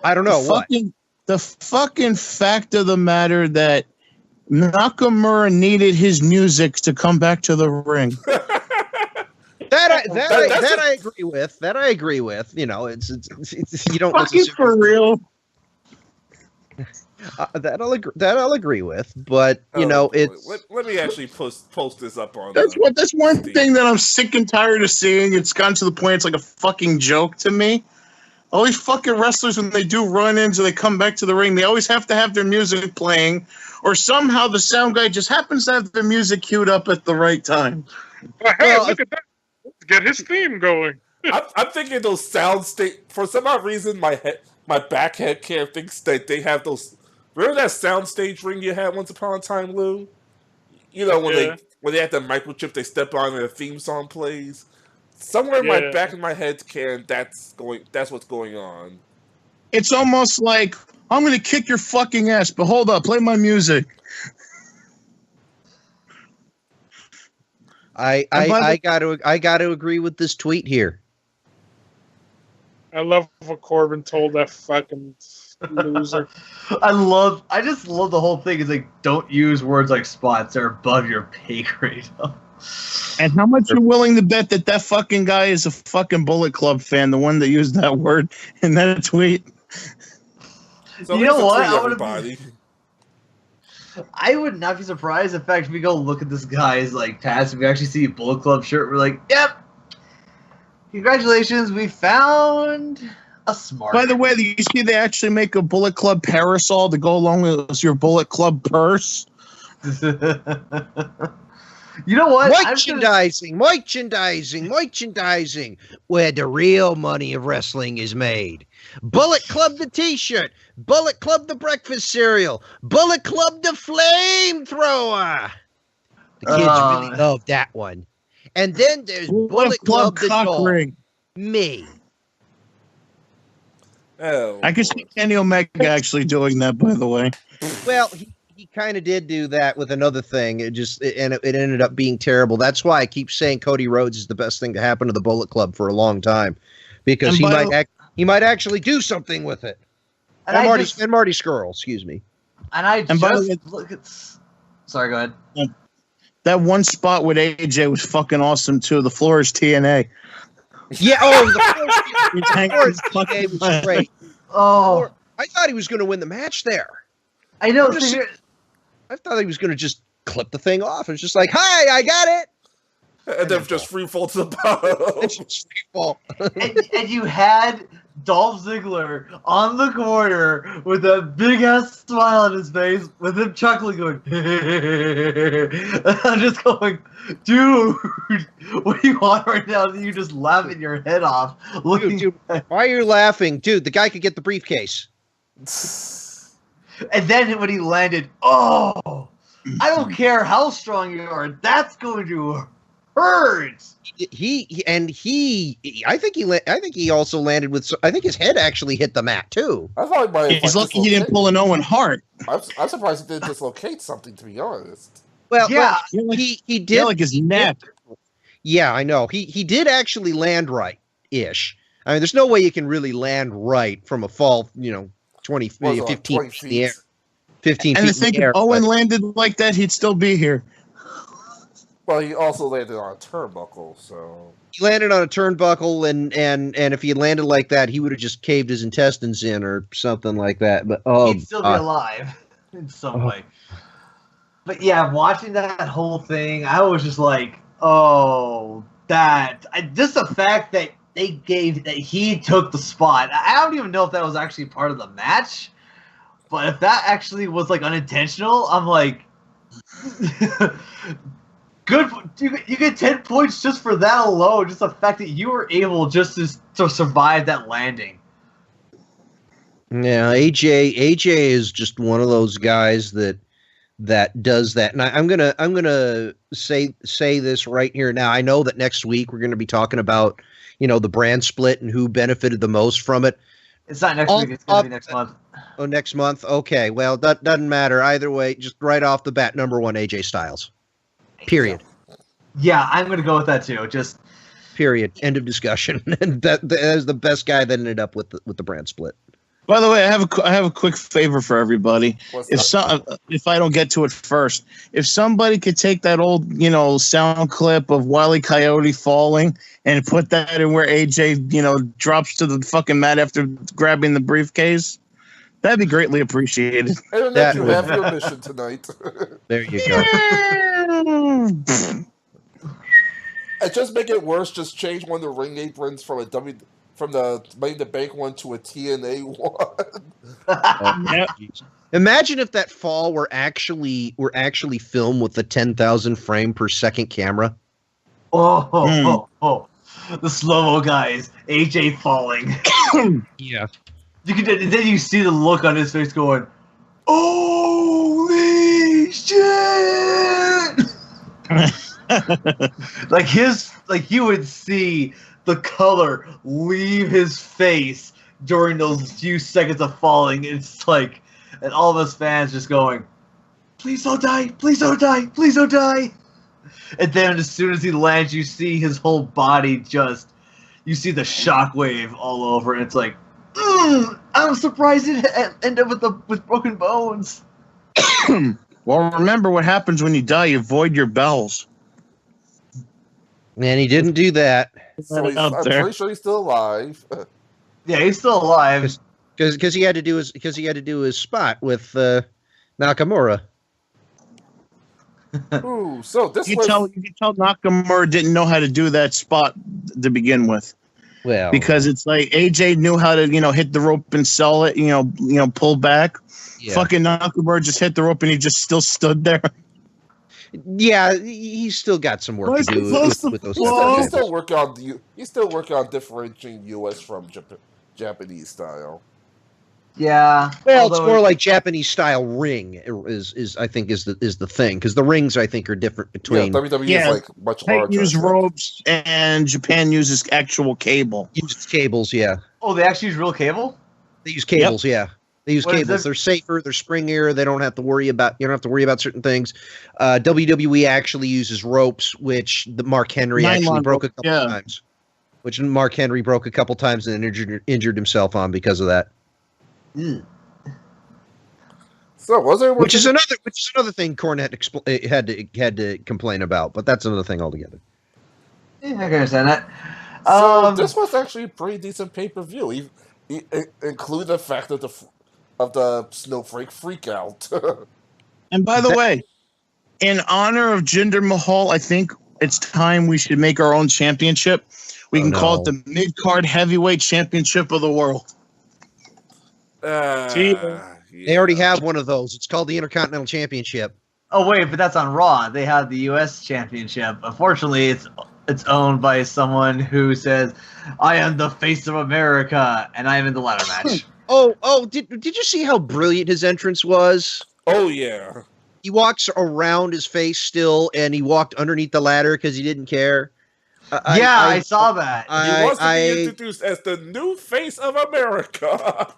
I don't know the fucking fact of the matter that Nakamura needed his music to come back to the ring. That I agree with. That I agree with. You know, it's you don't fucking for real. That I'll agree with, but it's. Let me actually post this up on. That's one thing that I'm sick and tired of seeing. It's gotten to the point it's like a fucking joke to me. All these fucking wrestlers, when they do run-ins or they come back to the ring, they always have to have their music playing, or somehow the sound guy just happens to have their music queued up at the right time. Hey, look at that! Let's get his theme going. I'm thinking those sound state. For some odd reason, my back head can't think that they have those. Remember that soundstage ring you had once upon a time, Lou? You know when they had the microchip they step on and the theme song plays. Somewhere in my back of my head, that's what's going on. It's almost like I'm gonna kick your fucking ass, but hold up, play my music. I got to agree with this tweet here. I love what Corbin told that fucking loser. I just love the whole thing. Is like, don't use words like spots. They're above your pay grade. And how much you're willing to bet that fucking guy is a fucking Bullet Club fan, the one that used that word in that tweet? So you know what? I would not be surprised. In fact, if we go look at this guy's like past, we actually see a Bullet Club shirt. We're like, yep. Congratulations, we found a smart. By the way, you see they actually make a Bullet Club parasol to go along with your Bullet Club purse. You know what? Merchandising, where the real money of wrestling is made. Bullet Club the T-shirt, Bullet Club the breakfast cereal, Bullet Club the flamethrower. The kids really love that one. And then there's Bullet Club the doll. Ring. Me. Oh, I can see Kenny Omega actually doing that, by the way. Well, he kind of did do that with another thing. It ended up being terrible. That's why I keep saying Cody Rhodes is the best thing to happen to the Bullet Club for a long time, because he might actually do something with it. And Marty Scurll, excuse me. Look at. Sorry, go ahead. That one spot with AJ was fucking awesome too. The floor is TNA. Yeah. Oh, the floor is TNA was great. Oh, I thought he was going to win the match there. I know. I thought he was going to just clip the thing off. It was just like, "Hi, I got it," and then just free fall to the bottom. It's just free fall. and you had Dolph Ziggler on the corner with a big ass smile on his face, with him chuckling, going, I'm just going, dude, what do you want right now? You just laughing your head off. Dude, why are you laughing? Dude, the guy could get the briefcase. And then when he landed, I don't care how strong you are, that's going to hurts. I think he also landed with. I think his head actually hit the mat too. I thought he might have, He's lucky he didn't pull an Owen Hart. I'm surprised he didn't dislocate something, to be honest. Well, Yeah. he did. Yeah, like his neck. Yeah, I know. He did actually land right ish. I mean, there's no way you can really land right from a fall. 20, What was it, 15 20 feet in the air. feet? 15 And feet to think in the air. if Owen but- landed like that, he'd still be here. Well, he also landed on a turnbuckle, so He landed on a turnbuckle, and if he had landed like that, he would have just caved his intestines in or something like that. But He'd still be alive in some way. But yeah, watching that whole thing, I was just like, oh, just the fact that he took the spot. I don't even know if that was actually part of the match, but if that actually was like unintentional, I'm like, good. You get 10 points just for that alone. Just the fact that you were able just to survive that landing. Yeah, AJ is just one of those guys that does that. And I'm gonna say this right here now. I know that next week we're gonna be talking about the brand split and who benefited the most from it. It's not next week. It's gonna be next month. Oh, next month. Okay, well that doesn't matter either way. Just right off the bat, number one, AJ Styles. Period. Yeah, I'm gonna go with that too. Just period. End of discussion. And that is the best guy that ended up with the brand split. By the way, I have a quick favor for everybody. If I don't get to it first, if somebody could take that old sound clip of Wile E. Coyote falling and put that in where AJ drops to the fucking mat after grabbing the briefcase, that'd be greatly appreciated. Internet, you have your mission tonight. There you go. And just make it worse, just change one of the ring aprons from the Money in the Bank one to a TNA one. Imagine if that fall were actually filmed with the 10,000 frame per second camera. Oh, the slow-mo guys, AJ falling. Yeah. Then you see the look on his face going, holy shit! like you would see the color leave his face during those few seconds of falling. It's like, and all of us fans just going, please don't die, please don't die, please don't die. And then as soon as he lands, you see his whole body you see the shockwave all over, and it's like, I'm surprised it ended up with broken bones. Well, remember what happens when you die. You void your bells. And he didn't do that. So I'm pretty sure he's still alive. Yeah, he's still alive. Because he had to do his spot with Nakamura. Ooh, so this you can tell Nakamura didn't know how to do that spot to begin with. Well, because it's like AJ knew how to hit the rope and sell it, pull back. Yeah. Fucking Nakamura just hit the rope and he just still stood there. Yeah, he's still got some work to do with those. He's still working on differentiating U.S. from Japanese style. Yeah, well, it's more like Japanese style ring is I think is the thing, because the rings I think are different between. WWE is like much larger. They use ropes and Japan uses actual cable. Uses cables, yeah. Oh, they actually use real cable? They use cables, yeah. They use cables. They're safer. They're springier. They don't have to worry about. You don't have to worry about certain things. WWE actually uses ropes, which Mark Henry actually broke a couple times. Which Mark Henry broke a couple times and injured himself on because of that. Mm. So was there? Which is another thing Cornette had to complain about, but that's another thing altogether. Yeah, I can understand that. So this was actually a pretty decent pay-per-view. Include the fact of the Snowflake freakout. And by the way, in honor of Jinder Mahal, I think it's time we should make our own championship. We can call it the Mid-Card Heavyweight Championship of the World. They already have one of those. It's called the Intercontinental Championship. Oh wait, but that's on Raw. They have the U.S. Championship. Unfortunately, it's owned by someone who says, "I am the face of America," and I am in the ladder match. Oh! Did you see how brilliant his entrance was? Oh yeah. around his face still, and he walked underneath the ladder because he didn't care. I saw that. He wants to be introduced as the new face of America.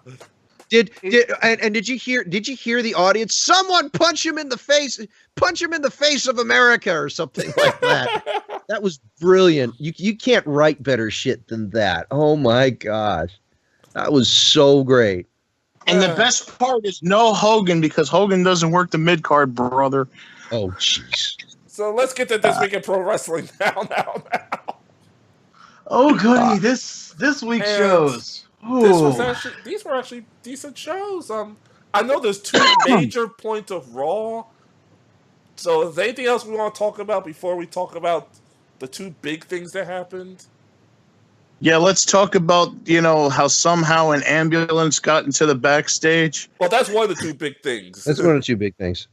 Did you hear the audience? Someone punch him in the face of America or something like that. That was brilliant. You can't write better shit than that. Oh my gosh, that was so great. And the best part is no Hogan, because Hogan doesn't work the mid card, brother. Oh jeez. So let's get to this week in pro wrestling now. Oh goody, this week's shows. These were actually decent shows. I know there's two major points of Raw. So is there anything else we want to talk about before we talk about the two big things that happened? Yeah, let's talk about, how somehow an ambulance got into the backstage. Well, that's one of the two big things. That's one of the two big things.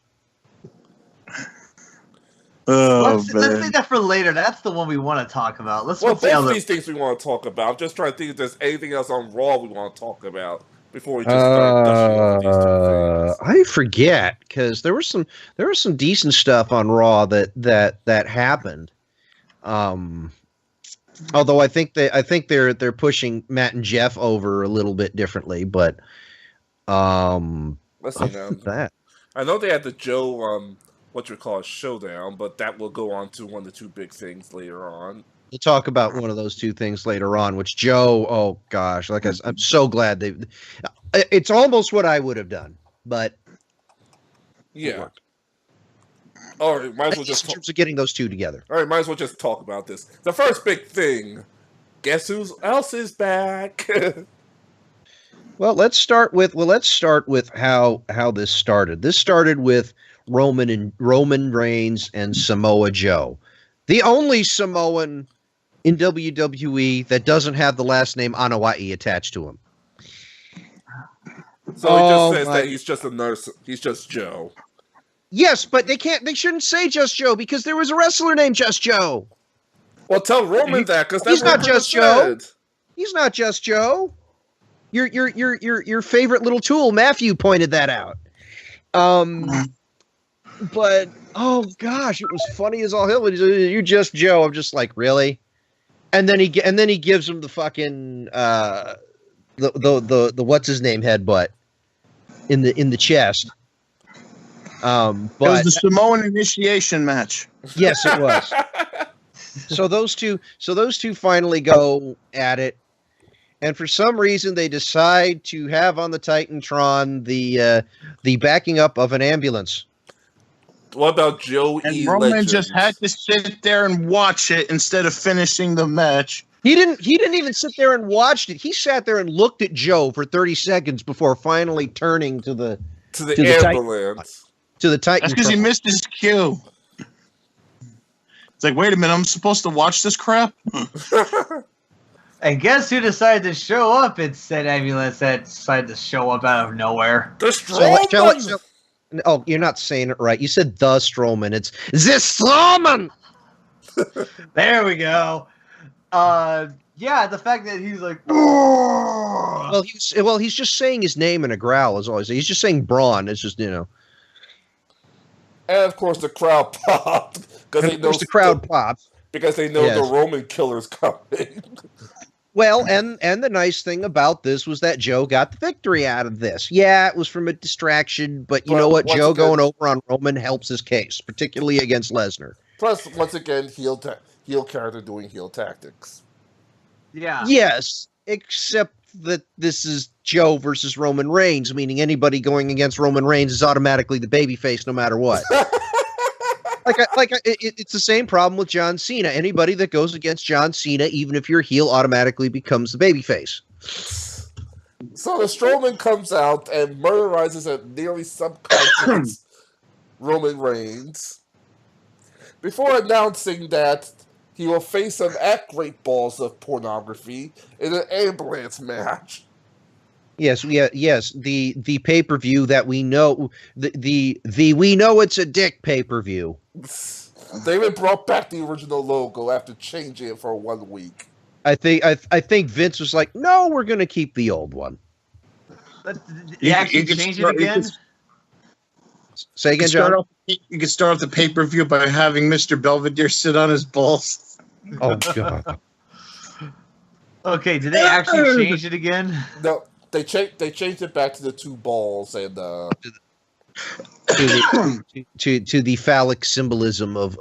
Let's leave that for later. That's the one we want to talk about. Both of these things we want to talk about. I'm just trying to think if there's anything else on Raw we want to talk about before we just start gushing over these two things. I forget, because there was some decent stuff on Raw that happened. Although I think they're pushing Matt and Jeff over a little bit differently, but let's see now. That I know they had the Joe showdown, but that will go on to one of the two big things later on. We'll talk about one of those two things later on, which Joe, oh gosh, I'm so glad it's almost what I would have done, but yeah. All right, might as well just in terms of getting those two together. All right, might as well just talk about this. The first big thing. Guess who else is back? Well, let's start with how this started. This started with Roman Reigns and Samoa Joe, the only Samoan in WWE that doesn't have the last name Anoa'i attached to him. So he just says that he's just a nurse. He's just Joe. Yes, but they shouldn't say just Joe, because there was a wrestler named Just Joe. Well, tell Roman that, because he's not just Joe. He's not just Joe. Your favorite little tool, Matthew, pointed that out. But oh gosh, it was funny as all hell. You just Joe. I'm just like, really? And then he gives him the fucking the what's his name headbutt in the chest. But it was the Samoan initiation match. Yes, it was. So those two finally go at it, and for some reason they decide to have on the Titantron the backing up of an ambulance. What about Joey? And Roman just had to sit there and watch it instead of finishing the match. He didn't even sit there and watched it. He sat there and looked at Joe for 30 seconds before finally turning to the ambulance. To the Titan. That's because he missed his cue. It's like, wait a minute, I'm supposed to watch this crap? And guess who decided to show up in said ambulance that decided to show up out of nowhere? The STROWMAN! Oh, you're not saying it right. You said the STROWMAN. It's the STROWMAN! There we go. Yeah, the fact that he's like, well, he's just saying his name in a growl, as always. He's just saying Braun. It's just, And of course, the crowd popped. The crowd popped because they know the Roman killer's coming. Well, and the nice thing about this was that Joe got the victory out of this. Yeah, it was from a distraction, but you know what? Joe going over on Roman helps his case, particularly against Lesnar. Plus, once again, heel character doing heel tactics. Yeah. Yes, except that this is Joe versus Roman Reigns, meaning anybody going against Roman Reigns is automatically the babyface no matter what. It's the same problem with John Cena. Anybody that goes against John Cena, even if you're heel, automatically becomes the babyface. So the Strowman comes out and murderizes a nearly subconscious Roman Reigns before announcing that he will face some great balls of pornography in an ambulance match. Yes, the pay-per-view that we know, the we know it's a dick pay-per-view. They even brought back the original logo after changing it for 1 week. I think Vince was like, no, we're going to keep the old one. You actually change it again? Say again, John. You could start off the pay-per-view by having Mr. Belvedere sit on his balls. Oh God. Okay, did they actually change it again? No, they changed it back to the 2 balls and to the phallic symbolism of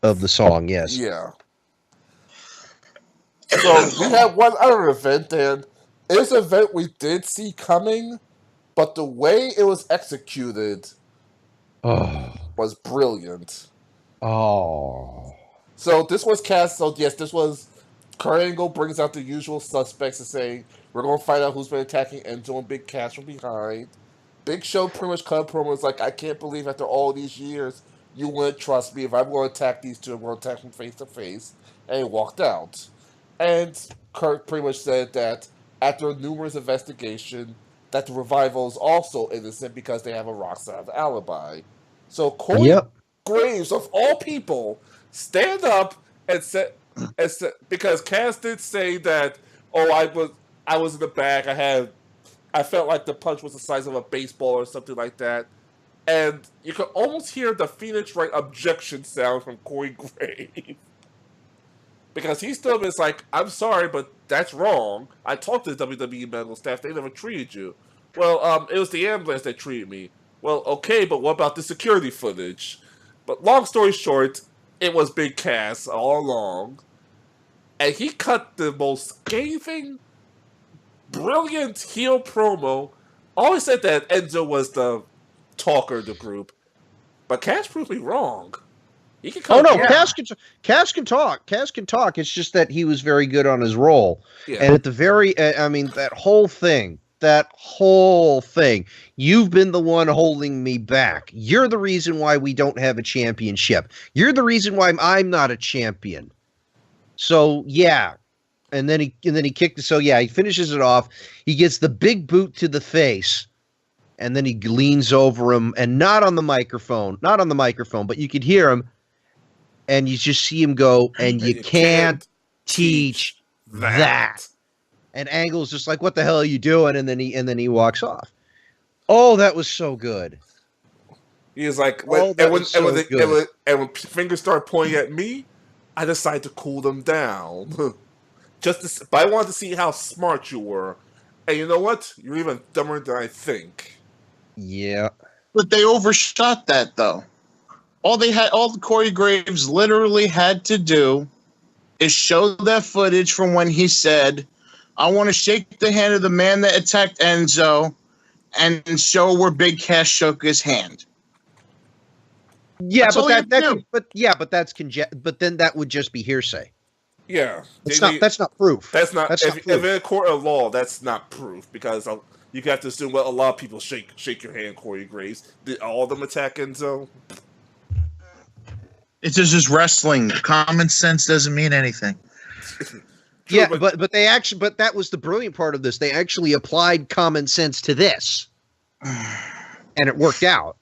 the song. Yes. yeah. So we have one other event, and it's an event we did see coming, but the way it was executed was brilliant. Oh. So this was cast. So yes, this was Kurt Angle brings out the usual suspects and saying we're going to find out who's been attacking Enzo and Big Cass from behind. Big Show pretty much cut promo was like, I can't believe after all these years you wouldn't trust me. If I'm going to attack these two, I'm going to attack them face to face. And he walked out. And Kurt pretty much said that after numerous investigation, that the Revival is also innocent because they have a rock solid alibi. So Corey Graves, of all people, stand up and said, because Cass did say that, I was in the back, I felt like the punch was the size of a baseball or something like that. And you could almost hear the Phoenix Wright objection sound from Corey Graves. Because he still is like, I'm sorry, but that's wrong. I talked to the WWE medical staff. They never treated you. Well, it was the ambulance that treated me. Well, okay, but what about the security footage? But long story short, it was Big Cass all along. And he cut the most scathing, brilliant heel promo. Always said that Enzo was the talker of the group. But Cass proved me wrong. He can Cass can talk. Cass can talk. It's just that he was very good on his role. Yeah. And at the very, that whole thing, you've been the one holding me back. You're the reason why we don't have a championship. You're the reason why I'm not a champion. So yeah. And then he kicked it. So yeah, he finishes it off. He gets the big boot to the face. And then he leans over him, and not on the microphone, but you could hear him. And you just see him go, and you can't teach that. And Angle's just like, what the hell are you doing? And then he walks off. Oh, that was so good. He was like, when fingers start pointing at me, I decided to cool them down. But I wanted to see how smart you were. And you know what? You're even dumber than I think. Yeah. But they overshot that, though. All Corey Graves literally had to do is show that footage from when he said, I want to shake the hand of the man that attacked Enzo and show where Big Cass shook his hand. Yeah, but then that would just be hearsay. Yeah. That's not proof. That's not proof. If in a court of law, that's not proof, because you have to assume, well, a lot of people shake your hand, Corey Graves. Did all of them attack Enzo? It's just wrestling. Common sense doesn't mean anything. Yeah, but that was the brilliant part of this. They actually applied common sense to this, and it worked out.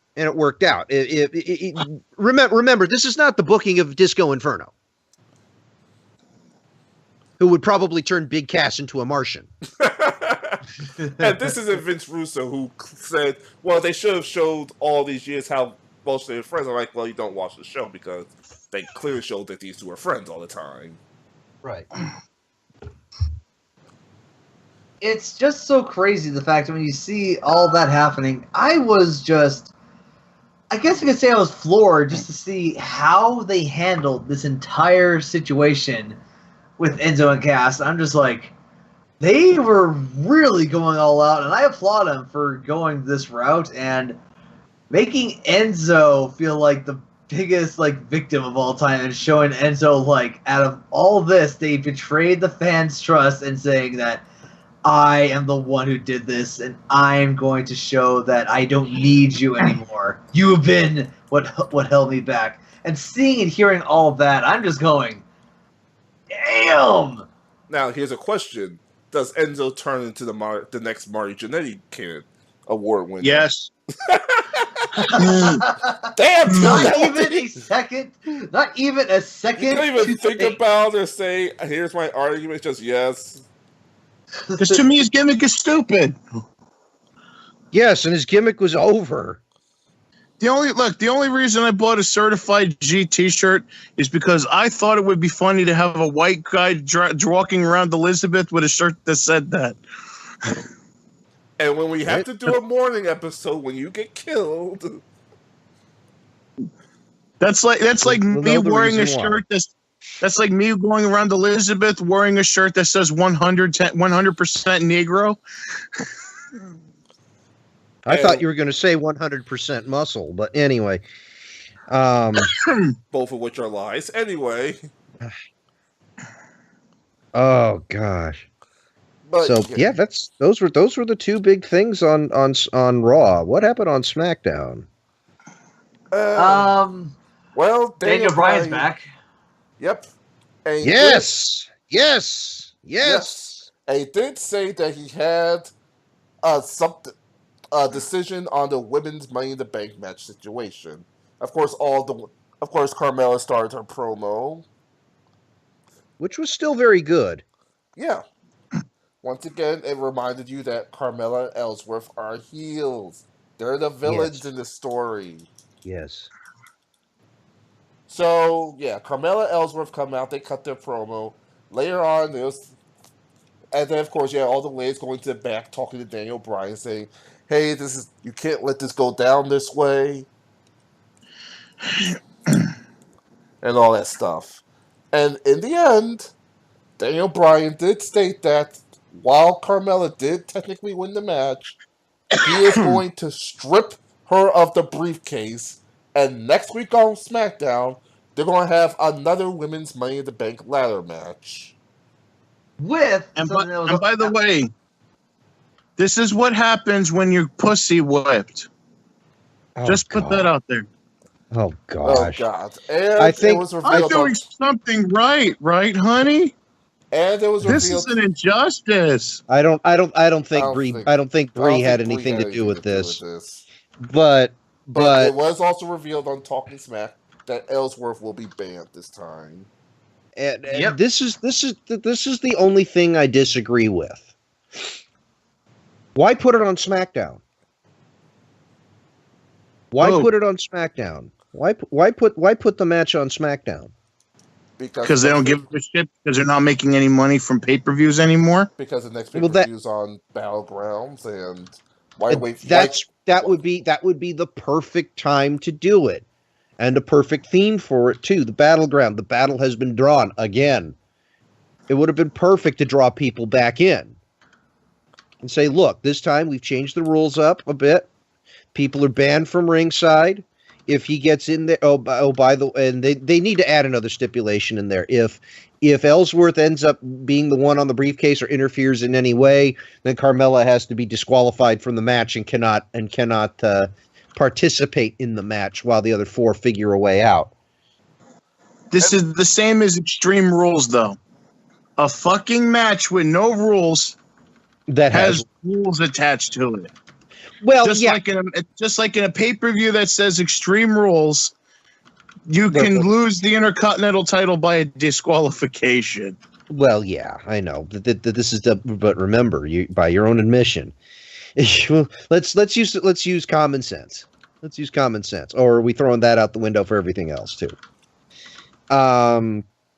Remember, this is not the booking of Disco Inferno, who would probably turn Big Cass into a Martian. And this isn't Vince Russo, who said, well, they should have showed all these years how most of their friends. I'm like, well, you don't watch the show, because they clearly showed that these two are friends all the time. Right. It's just so crazy, the fact that when you see all that happening, I guess you could say I was floored just to see how they handled this entire situation with Enzo and Cass. I'm just like, they were really going all out, and I applaud them for going this route and making Enzo feel like the biggest victim of all time, and showing Enzo out of all this, they betrayed the fans' trust and saying that I am the one who did this, and I'm going to show that I don't need you anymore. You have been what held me back. And seeing and hearing all of that, I'm just going, damn! Now, here's a question. Does Enzo turn into the next Mario Jannetty award winner? Yes. Damn! Not even a second. You don't even think about it or say, here's my argument, just yes. Because to me, his gimmick is stupid. Yes, and his gimmick was over. The only reason I bought a certified G T-shirt is because I thought it would be funny to have a white guy walking around Elizabeth with a shirt that said that. And when we have to do a morning episode, when you get killed, that's like We'll me know the wearing a reason why. shirt that's like me going around Elizabeth wearing a shirt that says 100% Negro. I thought you were going to say 100% muscle, but anyway. both of which are lies. Anyway. Oh gosh. But So yeah, those were the two big things on Raw. What happened on SmackDown? Well, Daniel Bryan's back. Yep. And Yes. And he did say that he had something. Decision on the women's Money in the Bank match situation. Of course, Carmella started her promo, Which was still very good. Yeah. Once again, it reminded you that Carmella and Ellsworth are heels. They're the villains in the story. Yes. So yeah, Carmella and Ellsworth come out. They cut their promo. Later on, and then of course, all the ladies going to the back talking to Daniel Bryan, saying, "Hey, you can't let this go down this way," and all that stuff. And in the end, Daniel Bryan did state that while Carmella did technically win the match, he is going to strip her of the briefcase, and next week on SmackDown, they're going to have another women's Money in the Bank ladder match. By the way, this is what happens when you're pussy whipped. Just put that out there. Oh gosh. Oh God! And I think it was revealed I'm doing something right, honey? And it was revealed. This is an injustice. I don't think Bree had anything to do with this. But it was also revealed on Talking Smack that Ellsworth will be banned this time. And this is the only thing I disagree with. Why put it on SmackDown? Why put it on SmackDown? Why put the match on SmackDown? Because they don't give a shit because they're not making any money from pay-per-views anymore. Because the next pay-per-view is on Battlegrounds, and why wait? That would be the perfect time to do it, and a perfect theme for it too. The battleground, the battle has been drawn again. It would have been perfect to draw people back in and say, "Look, this time we've changed the rules up a bit. People are banned from ringside. If he gets in there, and they need to add another stipulation in there. If Ellsworth ends up being the one on the briefcase or interferes in any way, then Carmella has to be disqualified from the match and cannot participate in the match while the other four figure a way out." This is the same as Extreme Rules, though. A fucking match with no rules that has rules attached to it. Well, just like in a pay-per-view that says Extreme Rules, you can lose the Intercontinental title by a disqualification. Well, yeah, I know that this is but remember, by your own admission, let's use common sense. Let's use common sense, or are we throwing that out the window for everything else too?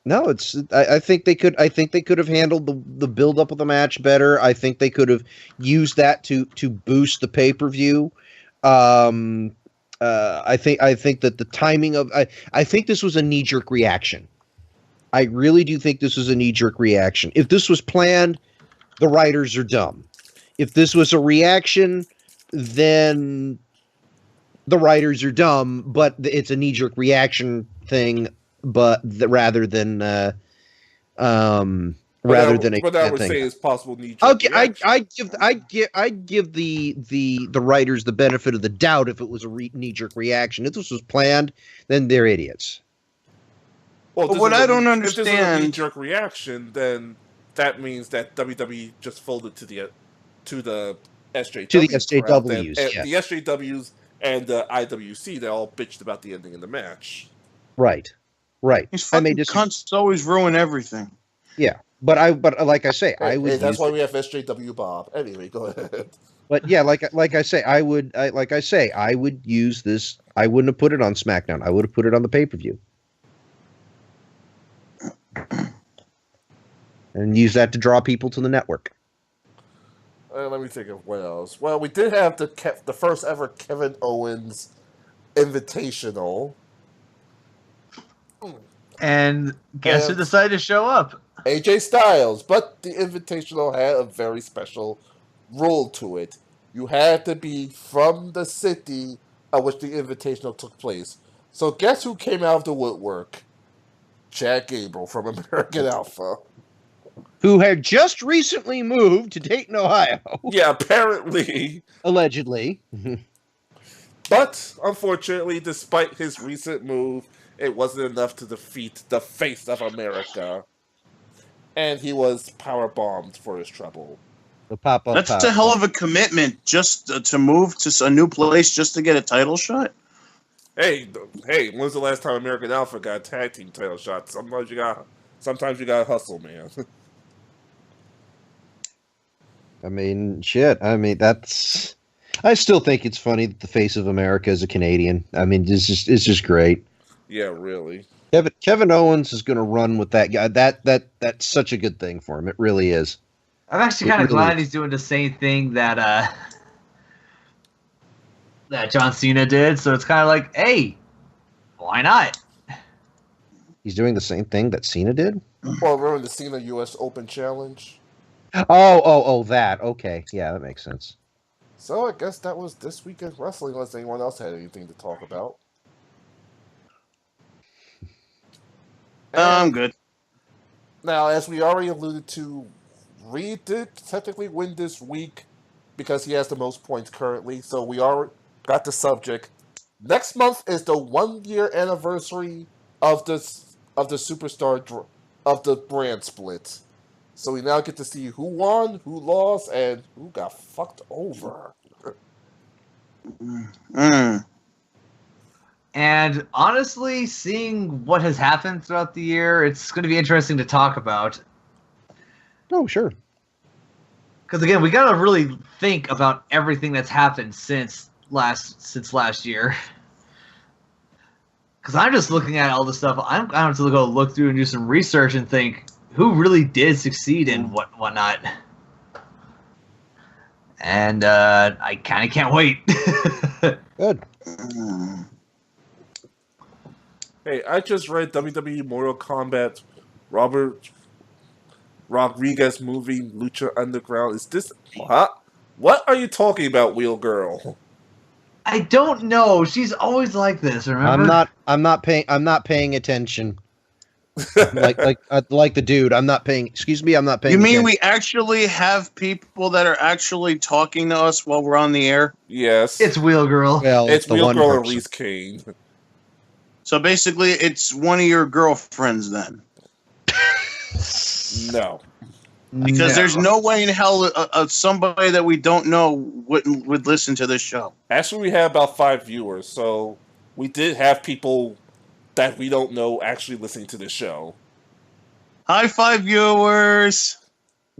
No, I think they could have handled the build up of the match better. I think they could have used that to boost the pay-per-view. I think that the timing of I think this was a knee-jerk reaction. I really do think this was a knee-jerk reaction. If this was planned, the writers are dumb. If this was a reaction, then the writers are dumb, but it's a knee-jerk reaction thing. But rather than a what I would say is possible knee-jerk. Okay, I'd give the writers the benefit of the doubt if it was a knee-jerk reaction. If this was planned, then they're idiots. Well, what I don't understand, if this is a knee-jerk reaction, then that means that WWE just folded to the SJWs. To the SJWs, and the SJWs and the IWC, they all bitched about the ending of the match. Right. These fucking cunts always ruin everything. Yeah. But like I say, I would. Hey, that's use why it. we have SJW Bob. Anyway, go ahead. But yeah, like I say, I would. I would use this. I wouldn't have put it on SmackDown. I would have put it on the pay-per-view, and use that to draw people to the network. Let me think of what else. Well, we did have the first ever Kevin Owens Invitational. And guess who decided to show up? AJ Styles, but the Invitational had a very special rule to it. You had to be from the city of which the Invitational took place. So guess who came out of the woodwork? Chad Gable from American Alpha. Who had just recently moved to Dayton, Ohio. Yeah, apparently. Allegedly. But, unfortunately, despite his recent move, it wasn't enough to defeat the face of America. And he was powerbombed for his trouble. That's a hell of a commitment just to move to a new place just to get a title shot. Hey, when's the last time American Alpha got a tag team title shot? Sometimes you got to hustle, man. I mean, shit. I mean, that's. I still think it's funny that the face of America is a Canadian. I mean, it's just great. Yeah, really. Kevin Owens is going to run with that guy. That's such a good thing for him. It really is. I'm actually kind of glad he's doing the same thing that that John Cena did. So it's kind of like, hey, why not? He's doing the same thing that Cena did? Well, remember the Cena U.S. Open Challenge? Oh, that. Okay. Yeah, that makes sense. So I guess that was this week in wrestling, unless anyone else had anything to talk about. I'm good. Now, as we already alluded to, Reed did technically win this week because he has the most points currently. So we already got the subject. Next month is the 1-year anniversary of the superstar of the brand split. So we now get to see who won, who lost, and who got fucked over. And honestly, seeing what has happened throughout the year, it's going to be interesting to talk about. Oh, sure. Because again, we got to really think about everything that's happened since last year. Because I'm just looking at all the stuff. I'm going to have to go look through and do some research and think who really did succeed and whatnot. And I kind of can't wait. Good. Hey, I just read WWE Mortal Kombat Robert Rodriguez movie Lucha Underground. Is this what are you talking about, Wheel Girl? I don't know. She's always like this, remember? I'm not paying attention. like the dude. I'm not paying You mean we actually have people that are actually talking to us while we're on the air? Yes. It's Wheel Girl. Well, it's the Wheel one Girl and person. Reese Kane. So basically, it's one of your girlfriends then. No. Because there's no way in hell somebody that we don't know would listen to this show. Actually, we had about 5 viewers, so we did have people that we don't know actually listening to the show. High five, viewers.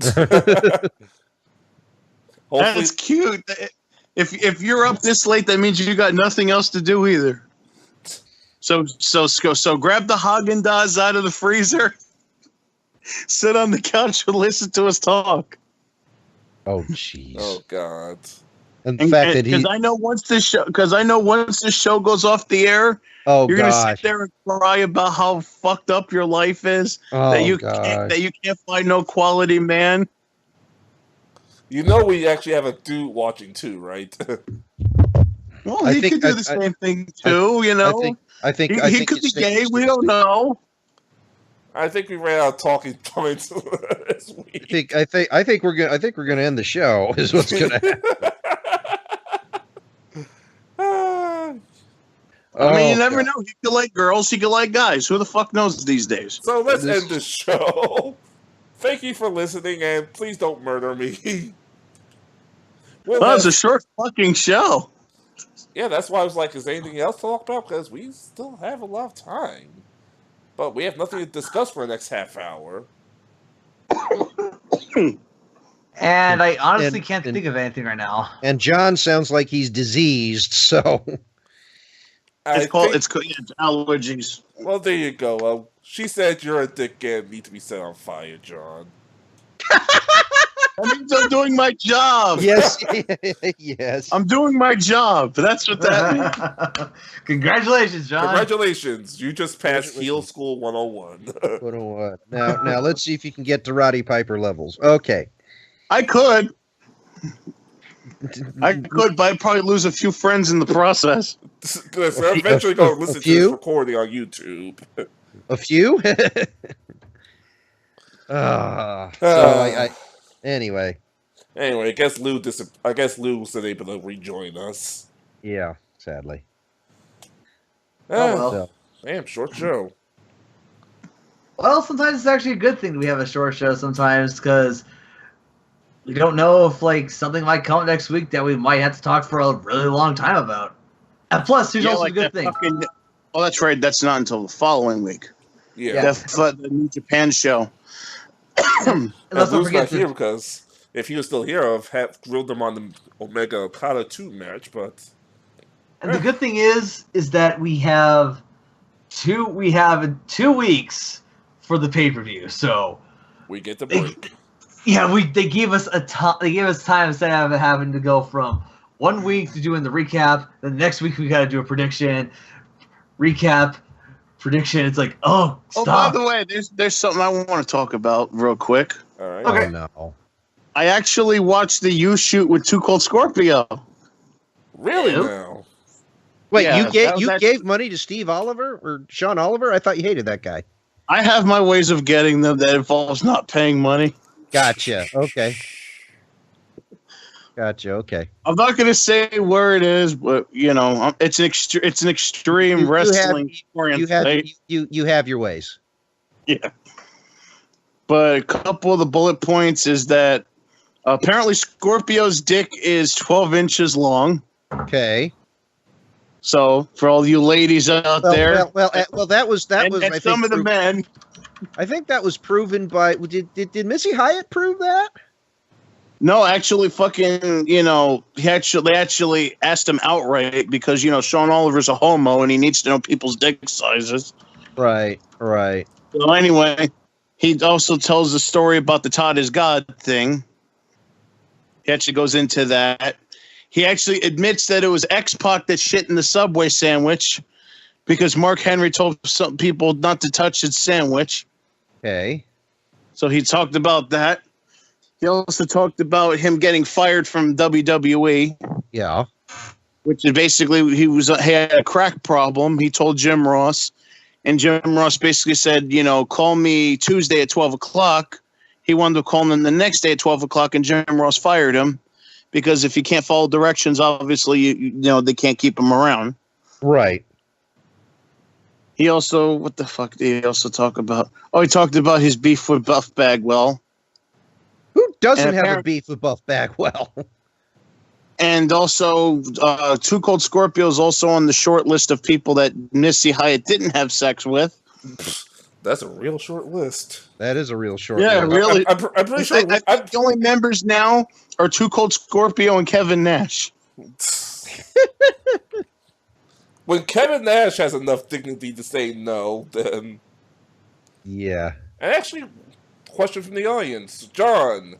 Hopefully, That's cute. If you're up this late, that means you got nothing else to do either. So grab the Haagen-Dazs out of the freezer, sit on the couch and listen to us talk. Oh jeez. Oh God. And the fact that because I know once this show goes off the air, you're gonna sit there and cry about how fucked up your life is. That you can't find no quality man. You know we actually have a dude watching too, right? Well, he could do the same thing too. I think he could be gay. We don't know. I think we ran out of talking points this week. I think we're gonna end the show. Is what's gonna happen. I mean, you never know. He could like girls. He could like guys. Who the fuck knows these days? So let's end the show. Thank you for listening, and please don't murder me. Well, it's a short fucking show. Yeah, that's why I was like, is there anything else to talk about? Because we still have a lot of time. But we have nothing to discuss for the next half hour. And I honestly can't think of anything right now. And John sounds like he's diseased, so It's allergies. Well, there you go. She said you're a dick and need to be set on fire, John. That means I'm doing my job. yes, yes. I'm doing my job. That's what that means. Congratulations, John. Congratulations. You just passed Heel School 101. Now let's see if you can get to Roddy Piper levels. Okay. I could, but I'd probably lose a few friends in the process. Because they're eventually going to listen to this recording on YouTube. A few? Anyway, I guess Lou wasn't able to rejoin us. Yeah, sadly. Well. Damn, short show. Well, sometimes it's actually a good thing that we have a short show sometimes, because we don't know if something might come next week that we might have to talk for a really long time about. And plus, there's also a good thing. Oh, that's right. That's not until the following week. Yeah. The New Japan show. Let's not forget here because if he was still here, I'd have grilled him on the Omega Okada 2 match. But the good thing is that we have 2 weeks for the pay-per-view, so we get the break. They gave us time instead of having to go from 1 week to doing the recap. Then the next week we got to do a prediction, recap, prediction. It's like, stop. By the way, there's something I want to talk about real quick. All right. Okay. Oh, no. I actually watched the U shoot with Too Cold Scorpio. Really now? Wait, Yeah, you gave money to Steve Oliver or Sean Oliver? I thought you hated that guy. I have my ways of getting them that involves not paying money. Gotcha. Okay. Okay. I'm not going to say where it is, but it's an extreme wrestling. You have your ways. Yeah. But a couple of the bullet points is that apparently Scorpio's dick is 12 inches long. Okay. So for all you ladies out there, that was I think some of the men. I think that was proven by did Missy Hyatt prove that? No, actually, fucking, they actually asked him outright because, Sean Oliver's a homo and he needs to know people's dick sizes. Right. So anyway, he also tells the story about the Todd is God thing. He actually goes into that. He actually admits that it was X-Pac that shit in the Subway sandwich because Mark Henry told some people not to touch his sandwich. Okay. So he talked about that. He also talked about him getting fired from WWE. Yeah. Which is basically he had a crack problem. He told Jim Ross, and Jim Ross basically said, call me Tuesday at 12 o'clock. He wanted to call him the next day at 12 o'clock, and Jim Ross fired him because if you can't follow directions, obviously they can't keep him around. Right. He also what the fuck did he also talk about? Oh, he talked about his beef with Buff Bagwell. Who doesn't have a beef with Buff Bagwell? And also, Too Cold Scorpio is also on the short list of people that Missy Hyatt didn't have sex with. That's a real short list. That is a real short list. Yeah, really. I'm pretty sure. The only members now are Too Cold Scorpio and Kevin Nash. When Kevin Nash has enough dignity to say no, then... Yeah. And actually... Question from the audience, John.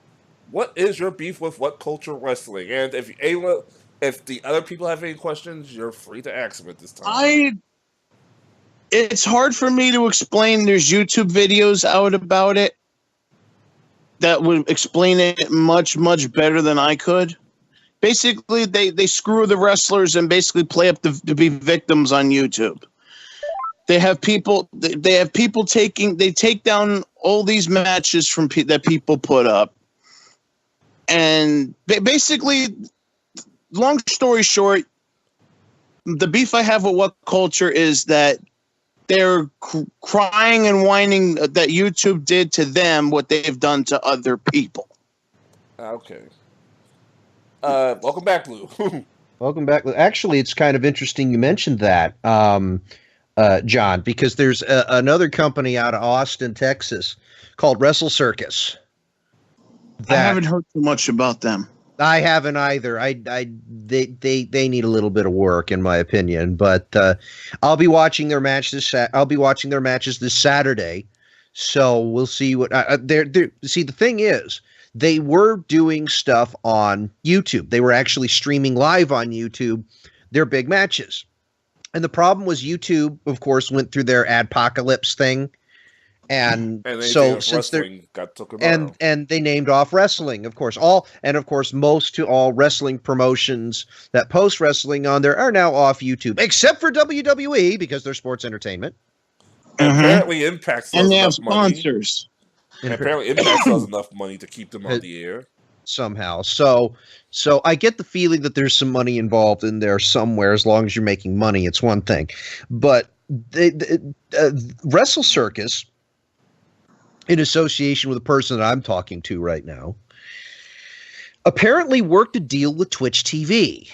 What is your beef with What Culture Wrestling? And if the other people have any questions, you're free to ask them at this time. It's hard for me to explain. There's YouTube videos out about it that would explain it much, much better than I could. Basically, they screw the wrestlers and basically play up to be victims on YouTube. They have people take down all these matches from that people put up. And basically, long story short, the beef I have with What Culture is that they're crying and whining that YouTube did to them what they've done to other people. Okay. Welcome back, Lou. Welcome back. Actually, it's kind of interesting you mentioned that. John, because there's another company out of Austin, Texas called Wrestle Circus. that I haven't heard too much about them. I haven't either. They need a little bit of work, in my opinion. But I'll be watching their match I'll be watching their matches this Saturday. So we'll see what see. The thing is, they were doing stuff on YouTube. They were actually streaming live on YouTube their big matches. And the problem was YouTube, of course, went through their adpocalypse thing. And so since they're and they named off wrestling, of course, most to all wrestling promotions that post wrestling on there are now off YouTube, except for WWE because they're sports entertainment. Apparently, Impact and they have sponsors. And apparently, Impact has enough money to keep them on the air somehow. So I get the feeling that there's some money involved in there somewhere. As long as you're making money, it's one thing. But Wrestle Circus, in association with a person that I'm talking to right now, apparently worked a deal with Twitch TV.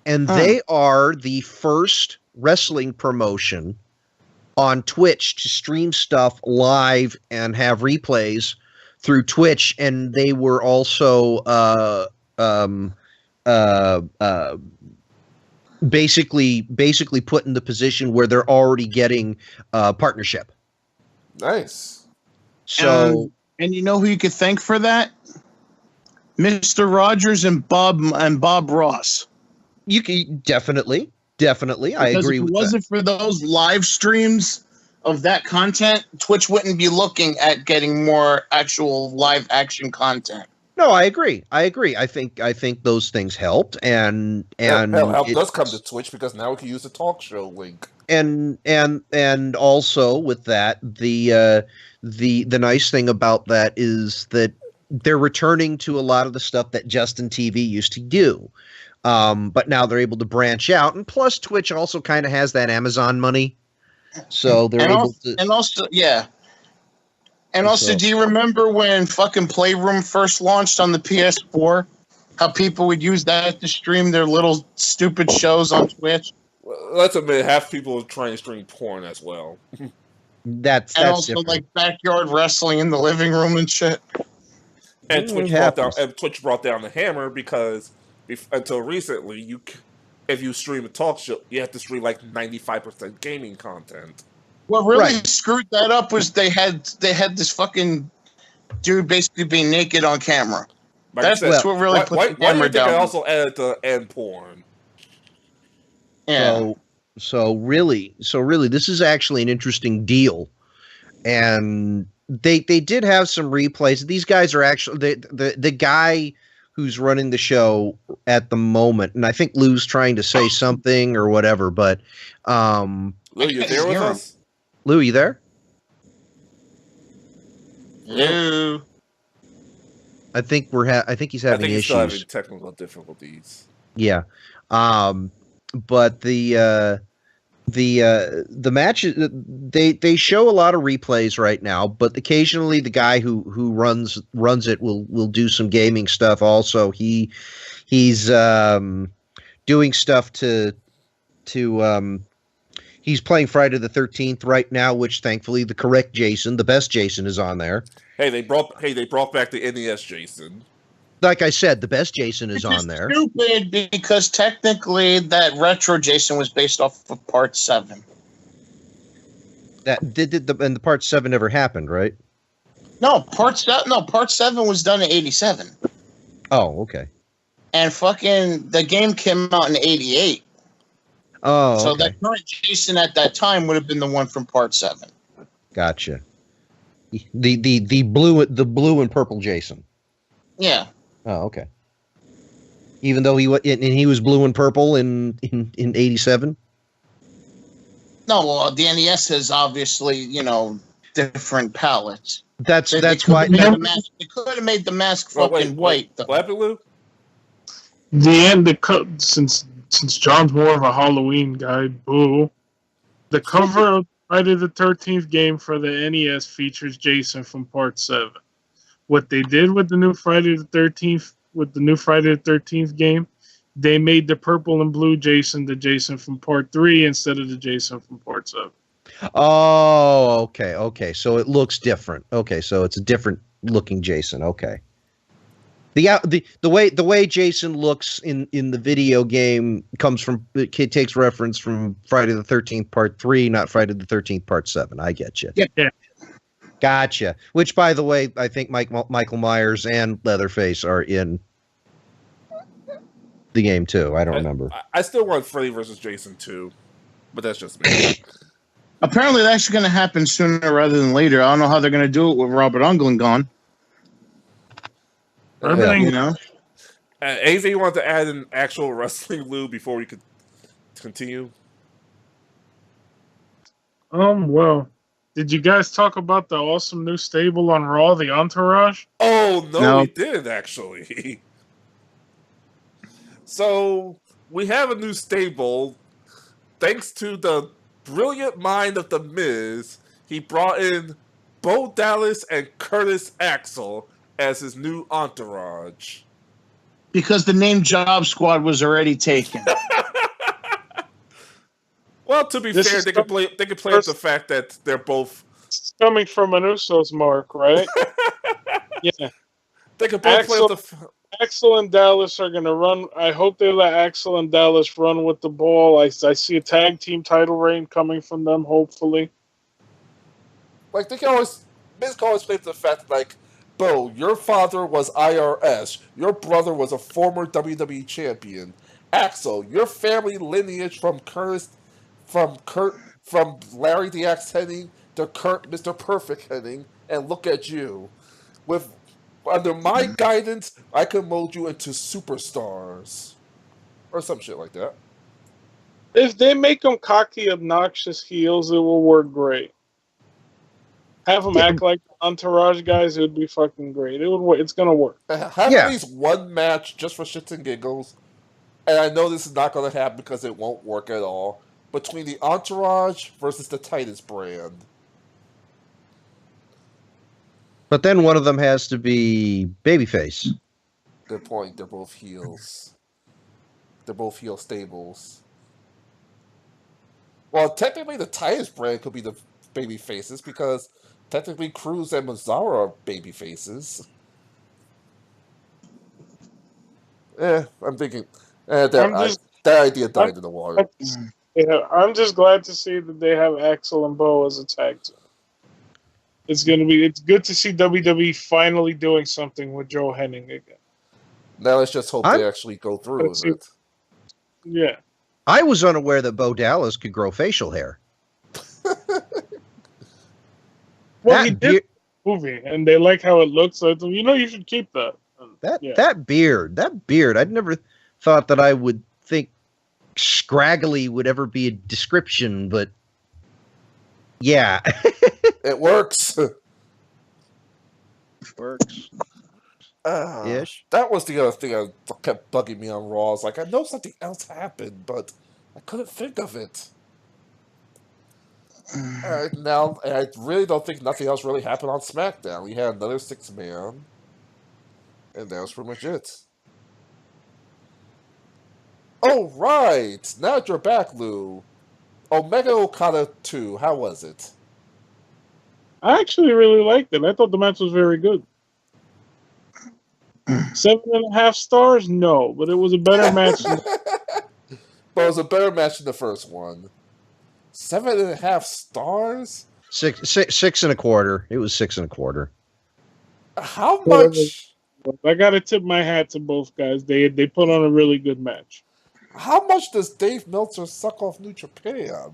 And they are the first wrestling promotion on Twitch to stream stuff live and have replays through Twitch. And they were also basically put in the position where they're already getting partnership. Nice. So, and you know who you could thank for that? Mr. Rogers and Bob Ross. You can definitely. I agree with that. If it wasn't for those live streams of that content, Twitch wouldn't be looking at getting more actual live action content. No, I agree. I think those things helped, and help does come to Twitch because now we can use the talk show link. And also with that, the nice thing about that is that they're returning to a lot of the stuff that Justin TV used to do. But now they're able to branch out, and plus Twitch also kind of has that Amazon money, so they're able to. And also, yeah. And also, do you remember when fucking Playroom first launched on the PS4? How people would use that to stream their little stupid shows on Twitch? Well, let's admit, half people are trying to stream porn as well. That's also different. Like backyard wrestling in the living room and shit. And Twitch brought down the hammer because until recently, if you stream a talk show, you have to stream like 95% gaming content. What really screwed that up was they had this fucking dude basically being naked on camera. That's what really put the hammer down. I also added the end porn. Yeah. So really, this is actually an interesting deal, and they did have some replays. These guys are actually the guy who's running the show at the moment, and I think Lou's trying to say something or whatever. But Lou, you there with us? Lou, you there? Lou. I think he's having issues. Still having technical difficulties. Yeah. But the match, they show a lot of replays right now, but occasionally the guy who runs it will do some gaming stuff also. He's doing stuff to he's playing Friday the 13th right now, which thankfully the correct Jason, the best Jason, is on there. Hey, they brought back the NES Jason. Like I said, the best Jason is on there. Stupid because technically that retro Jason was based off of Part 7. And the Part 7 never happened, right? No, Part 7 was done in 87. Oh, okay. And fucking the game came out in 88. Oh, so okay. the current Jason at that time would have been the one from Part 7. Gotcha. The blue and purple Jason. Yeah. Oh, okay. Even though he was blue and purple in 87. No, well, the NES has obviously different palettes. That's why they could have made the mask fucking white. Since John's more of a Halloween guy, boo. The cover of Friday the 13th game for the NES features Jason from Part 7. What they did with the new Friday the 13th game, they made the purple and blue Jason the Jason from Part 3 instead of the Jason from Part 7. Oh, okay. So it looks different. Okay, so it's a different looking Jason. Okay. The way Jason looks in the video game it takes reference from Friday the 13th Part 3, not Friday the 13th Part 7. I get you. Yeah. Gotcha. Which, by the way, I think Michael Myers and Leatherface are in the game too. I don't remember. I still want Freddy versus Jason 2, but that's just me. Apparently, that's going to happen sooner rather than later. I don't know how they're going to do it with Robert Englund gone. Everything, You know? Anything you want to add in actual wrestling, Lou, before we could continue? Well, did you guys talk about the awesome new stable on Raw, the Entourage? Oh, no, No. we did, actually. So, we have a new stable. Thanks to the brilliant mind of The Miz, he brought in Bo Dallas and Curtis Axel as his new entourage. Because the name Job Squad was already taken. Well, to be This fair, is they can play up the fact that they're both. It's coming from an Usos mark, right? Yeah. They can both play up the. Axel and Dallas are going to run. I hope they let Axel and Dallas run with the ball. I see a tag team title reign coming from them, hopefully. Like, Miz can always play up the fact that, like, Bo, your father was IRS. Your brother was a former WWE champion. Axel, your family lineage from Larry the Axe Hennig to Kurt Mr. Perfect Hennig, and look at you. Under my guidance, I can mold you into superstars. Or some shit like that. If they make them cocky, obnoxious heels, it will work great. Have them act like Entourage guys, it would be fucking great. It would work. It's gonna work. Have at least one match just for shits and giggles. And I know this is not going to happen because it won't work at all. Between the Entourage versus the Titus brand. But then one of them has to be babyface. Good point. They're both heels. They're both heel stables. Well, technically, the Titus brand could be the baby faces because technically Cruz and Mazzara are baby faces. I'm thinking that idea died in the water. Yeah, I'm just glad to see that they have Axel and Bo as a tag team. It's good to see WWE finally doing something with Joe Hennig again. Now let's just hope they actually go through with it. Yeah. I was unaware that Bo Dallas could grow facial hair. Well, he did the movie, and they like how it looks. So you should keep that. That beard. I'd never thought that I would think scraggly would ever be a description, but yeah. It works. Works. Ish. That was the other thing that kept bugging me on Raw. It's like, I know something else happened, but I couldn't think of it. Now, I really don't think nothing else really happened on SmackDown. We had another 6-man, and that was pretty much it. Oh, right! Now that you're back, Lou. Omega Okada 2, how was it? I actually really liked it. I thought the match was very good. 7.5 stars? No, but it was a better match. But it was a better match than the first one. 7.5 stars? 6.25. It was 6.25. How much? I gotta tip my hat to both guys. They put on a really good match. How much does Dave Meltzer suck off New Japan?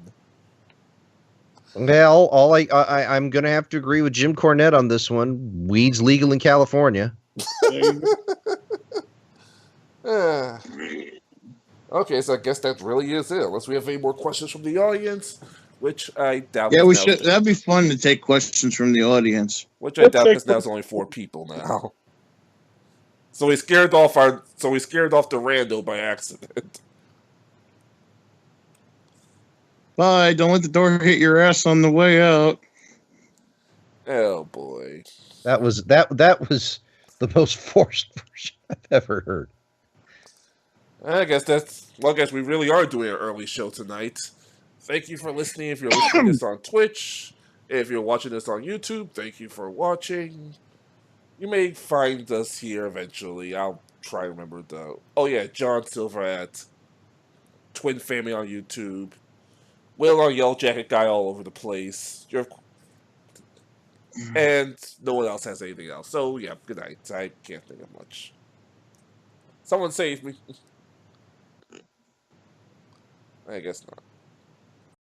Well, I'm gonna have to agree with Jim Cornette on this one. Weed's legal in California. Okay, so I guess that really is it. Unless we have any more questions from the audience, which I doubt. Yeah, we should. That'd be fun to take questions from the audience. Which I doubt because now it's only 4 people now. So we scared off the rando by accident. Bye. Don't let the door hit your ass on the way out. Oh boy. That was the most forced version I've ever heard. I guess we really are doing an early show tonight. Thank you for listening. If you're listening to this on Twitch, if you're watching this on YouTube, thank you for watching. You may find us here eventually. I'll try to remember the. Oh yeah, John Silver at Twin Family on YouTube. Will on Yellow Jacket Guy all over the place. And no one else has anything else. So yeah, good night. I can't think of much. Someone save me. I guess not.